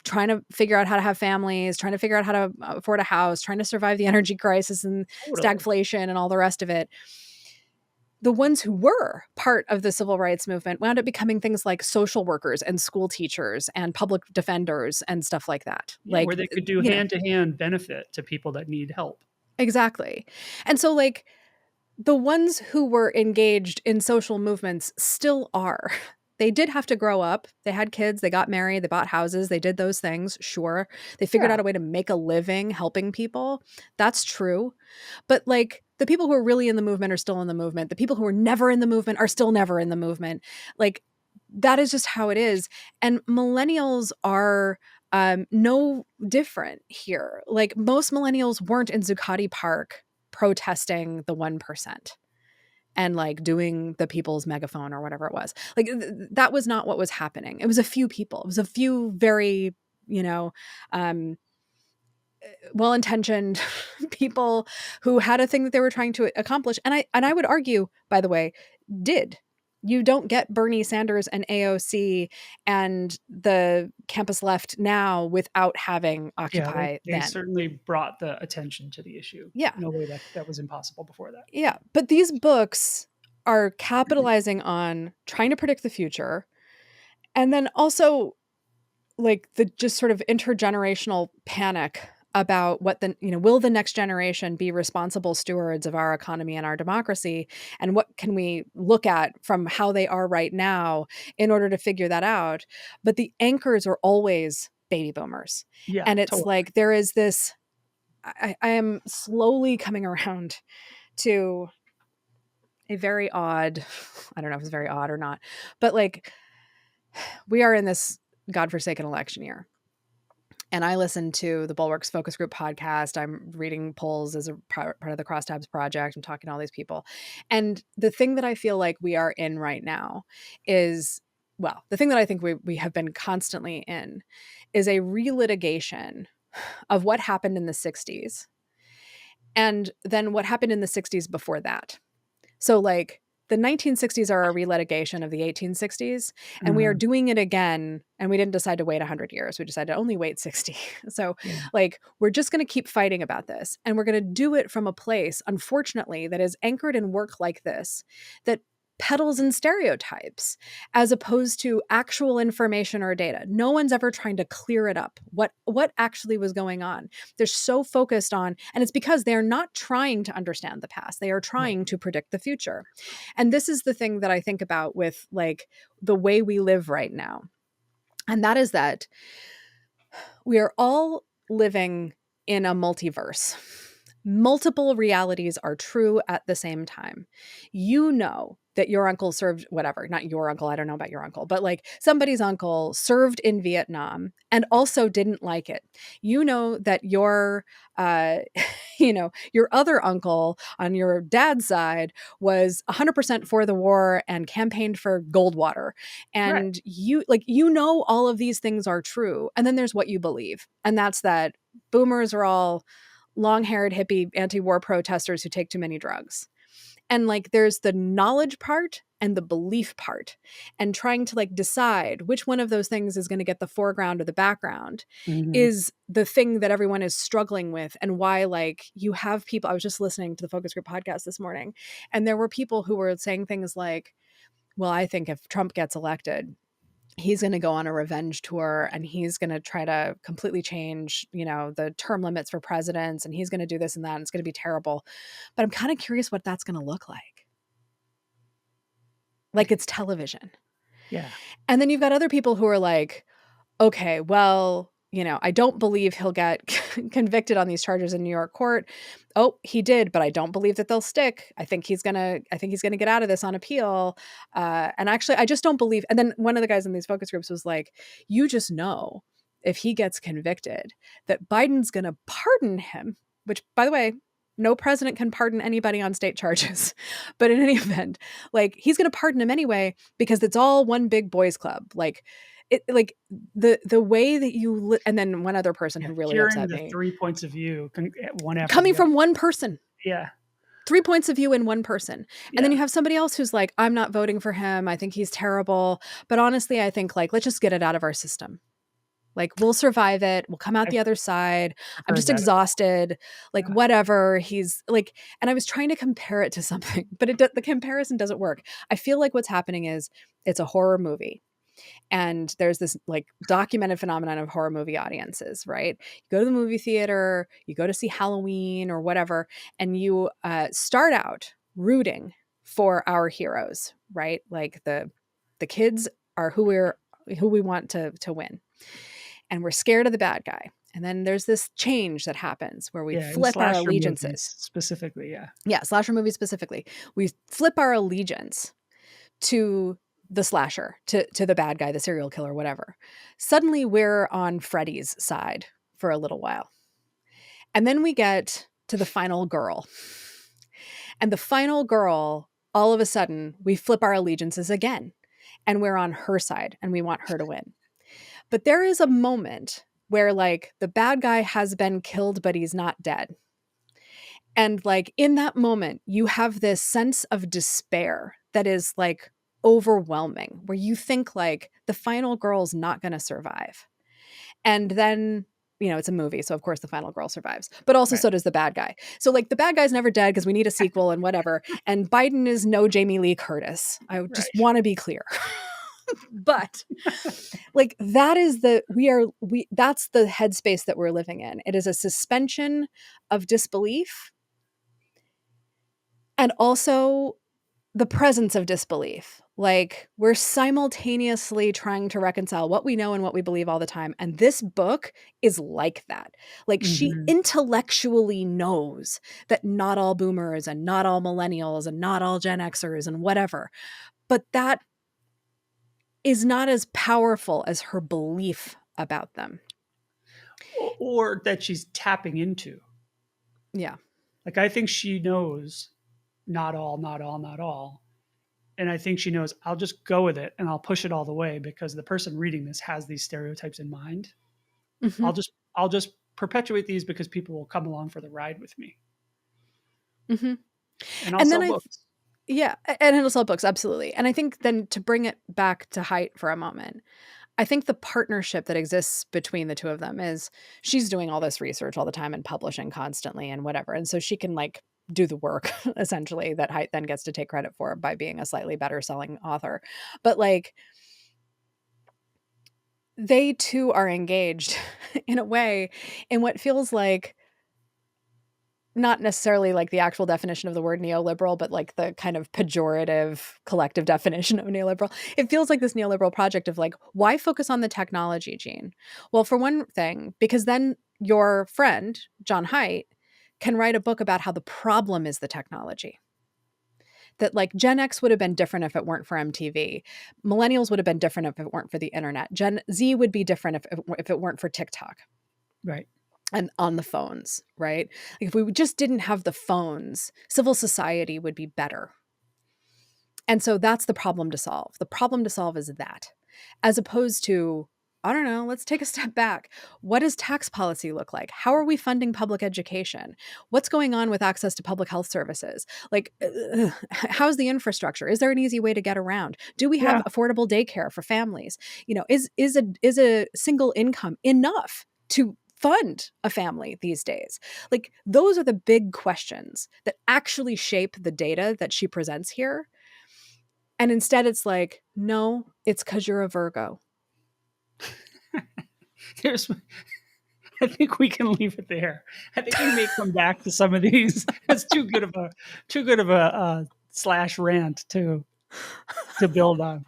[SPEAKER 1] trying to figure out how to have families, trying to figure out how to afford a house, trying to survive the energy crisis and
[SPEAKER 2] Totally.
[SPEAKER 1] stagflation and all the rest of it. The ones who were part of the civil rights movement wound up becoming things like social workers and school teachers and public defenders and stuff like that.
[SPEAKER 2] Yeah,
[SPEAKER 1] Like,
[SPEAKER 2] where they could do
[SPEAKER 1] you know,
[SPEAKER 2] hand-to-hand benefit to people that need help.
[SPEAKER 1] exactly. And so, like, the ones who were engaged in social movements still are. They did have to grow up. They had kids, they got married, they bought houses, they did those things, sure. They figured
[SPEAKER 2] Yeah.
[SPEAKER 1] out a way to make a living helping people. That's true. But like the people who are really in the movement are still in the movement. The people who are never in the movement are still never in the movement. Like that is just how it is. And millennials are no different here. Like most millennials weren't in Zuccotti Park protesting the 1% and like doing the people's megaphone or whatever it was. Like that was not what was happening. It was a few people. It was a few very, you know, um, well-intentioned people who had a thing that they were trying to accomplish. And I would argue, by the way, did. You don't get Bernie Sanders and AOC and the campus left now without having
[SPEAKER 2] Yeah,
[SPEAKER 1] Occupy
[SPEAKER 2] they
[SPEAKER 1] then.
[SPEAKER 2] certainly brought the attention to the issue
[SPEAKER 1] Yeah.
[SPEAKER 2] in a way that was impossible before that.
[SPEAKER 1] Yeah. But these books are capitalizing on trying to predict the future and then also like the just sort of intergenerational panic about what the will the next generation be responsible stewards of our economy and our democracy, and what can we look at from how they are right now in order to figure that out. But the anchors are always baby boomers,
[SPEAKER 2] Yeah,
[SPEAKER 1] and it's
[SPEAKER 2] totally.
[SPEAKER 1] like there is this I am slowly coming around to a very odd I don't know if it's very odd or not, but like we are in this godforsaken election year. And I listen to the Bulwark's Focus Group podcast. I'm reading polls as a part of the Crosstabs Project. I'm talking to all these people. And the thing that I feel like we are in right now is, well, the thing that I think we have been constantly in is a relitigation of what happened in the 60s and then what happened in the 60s before that. So, like, the 1960s are a relitigation of the 1860s, and we are
[SPEAKER 2] Mhm.
[SPEAKER 1] doing it again. And we didn't decide to wait 100 years. We decided to only wait 60. So,
[SPEAKER 2] Yeah.
[SPEAKER 1] like, we're just going to keep fighting about this. And we're going to do it from a place, unfortunately, that is anchored in work like this, that peddles in stereotypes as opposed to actual information or data. No one's ever trying to clear it up. What actually was going on? They're so focused on, and it's because they're not trying to understand the past. They are
[SPEAKER 2] Right.
[SPEAKER 1] trying to predict the future. And this is the thing that I think about with like the way we live right now. And that is that we are all living in a multiverse. Multiple realities are true at the same time. You know that your uncle served, whatever, not your uncle, I don't know about your uncle, but like somebody's uncle served in Vietnam and also didn't like it. You know that uh, your other uncle on your dad's side was 100% for the war and campaigned for Goldwater.
[SPEAKER 2] Right.
[SPEAKER 1] And all of these things are true. And then there's what you believe. And that's that boomers are all long-haired hippie anti-war protesters who take too many drugs. And like there's the knowledge part and the belief part, and trying to like decide which one of those things is going to get the foreground or the background
[SPEAKER 2] Mhm.
[SPEAKER 1] is the thing that everyone is struggling with. And why, like, you have people, I was just listening to the Focus Group podcast this morning, and there were people who were saying things like, well, I think if Trump gets elected, he's going to go on a revenge tour and he's going to try to completely change, the term limits for presidents, and he's going to do this and that, and it's going to be terrible. But I'm kind of curious what that's going to look like. like it's television.
[SPEAKER 2] Yeah.
[SPEAKER 1] And then you've got other people who are like, okay, well, I don't believe he'll get convicted on these charges in New York court. Oh, he did, but I don't believe that they'll stick. I think he's gonna get out of this on appeal. And actually, I just don't believe. And then one of the guys in these focus groups was like, you just know if he gets convicted that Biden's gonna pardon him, which, by the way, no president can pardon anybody on state charges. But in any event, like he's gonna pardon him anyway because it's all one big boys club. Like the way that you and then one other person who really
[SPEAKER 2] Hearing
[SPEAKER 1] upset
[SPEAKER 2] the
[SPEAKER 1] me,
[SPEAKER 2] 3 points of view, one after
[SPEAKER 1] coming
[SPEAKER 2] the
[SPEAKER 1] from
[SPEAKER 2] other.
[SPEAKER 1] one person,
[SPEAKER 2] Yeah.
[SPEAKER 1] 3 points of view in one person.
[SPEAKER 2] Yeah.
[SPEAKER 1] And then you have somebody else who's like, I'm not voting for him. I think he's terrible. But honestly, I think like, let's just get it out of our system. Like we'll survive it. We'll come out the other side. I'm just exhausted. Like whatever. He's like, and I was trying to compare it to something, but the comparison doesn't work. I feel like what's happening is it's a horror movie. And there's this like documented phenomenon of horror movie audiences, right? You go to the movie theater, you go to see Halloween or whatever, and you start out rooting for our heroes, right? Like the kids are who we want to win. And we're scared of the bad guy. And then there's this change that happens where we flip our allegiances.
[SPEAKER 2] Specifically, yeah.
[SPEAKER 1] Yeah, slasher movies specifically. We flip our allegiance to the slasher, to the bad guy, the serial killer, whatever. Suddenly we're on Freddy's side for a little while. And then we get to the final girl. And the final girl, all of a sudden, we flip our allegiances again. And we're on her side and we want her to win. But there is a moment where like the bad guy has been killed, but he's not dead. And like in that moment, you have this sense of despair that is like overwhelming, where you think like the final girl's not going to survive. And then, it's a movie. So of course the final girl survives, but also so does the bad guy. So like the bad guy's never dead because we need a sequel and whatever. And Biden is no Jamie Lee Curtis. I just want to be clear. But like that is that's the headspace that we're living in. It is a suspension of disbelief and also the presence of disbelief. Like we're simultaneously trying to reconcile what we know and what we believe all the time. And this book is like that. Like she intellectually knows that not all boomers and not all millennials and not all Gen Xers and whatever, but that is not as powerful as her belief about them.
[SPEAKER 2] Or that she's tapping into.
[SPEAKER 1] Yeah.
[SPEAKER 2] Like I think she knows not all. And I think she knows I'll just go with it and I'll push it all the way because the person reading this has these stereotypes in mind. Mm-hmm. I'll just perpetuate these because people will come along for the ride with me.
[SPEAKER 1] Mm-hmm.
[SPEAKER 2] And I'll sell books.
[SPEAKER 1] Yeah, and it'll sell books, absolutely. And I think then to bring it back to Haidt for a moment, I think the partnership that exists between the two of them is she's doing all this research all the time and publishing constantly and whatever. And so she can like do the work essentially that Haidt then gets to take credit for by being a slightly better selling author. But like they too are engaged in a way in what feels like not necessarily like the actual definition of the word neoliberal, but like the kind of pejorative collective definition of neoliberal. It feels like this neoliberal project of like, why focus on the technology, Jean? Well, for one thing, because then your friend, John Haidt, can write a book about how the problem is the technology. That like Gen X would have been different if it weren't for MTV. Millennials would have been different if it weren't for the internet. Gen Z would be different if it weren't for TikTok.
[SPEAKER 2] Right.
[SPEAKER 1] And on the phones, right? Like if we just didn't have the phones, civil society would be better. And so that's the problem to solve. The problem to solve is that, as opposed to, I don't know, let's take a step back. What does tax policy look like? How are we funding public education? What's going on with access to public health services? Like, how's the infrastructure? Is there an easy way to get around? Do we have affordable daycare for families? Is a single income enough to fund a family these days? Like those are the big questions that actually shape the data that she presents here. And instead it's like, no, it's because you're a Virgo.
[SPEAKER 2] I think we can leave it there. I think we may come back to some of these. It's too good of a slash rant to to build on.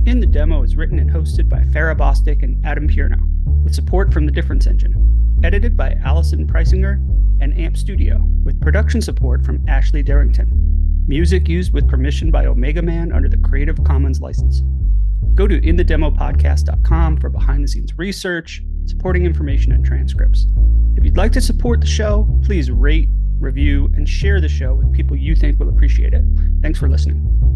[SPEAKER 2] In the Demo is written and hosted by Farrah, Bostic, and Adam Pierno, with support from the Difference Engine. Edited by Allison Preisinger and AMP Studio, with production support from Ashley Darrington. Music used with permission by Omega Man under the Creative Commons license. Go to inthedemopodcast.com for behind-the-scenes research, supporting information, and transcripts. If you'd like to support the show, please rate, review, and share the show with people you think will appreciate it. Thanks for listening.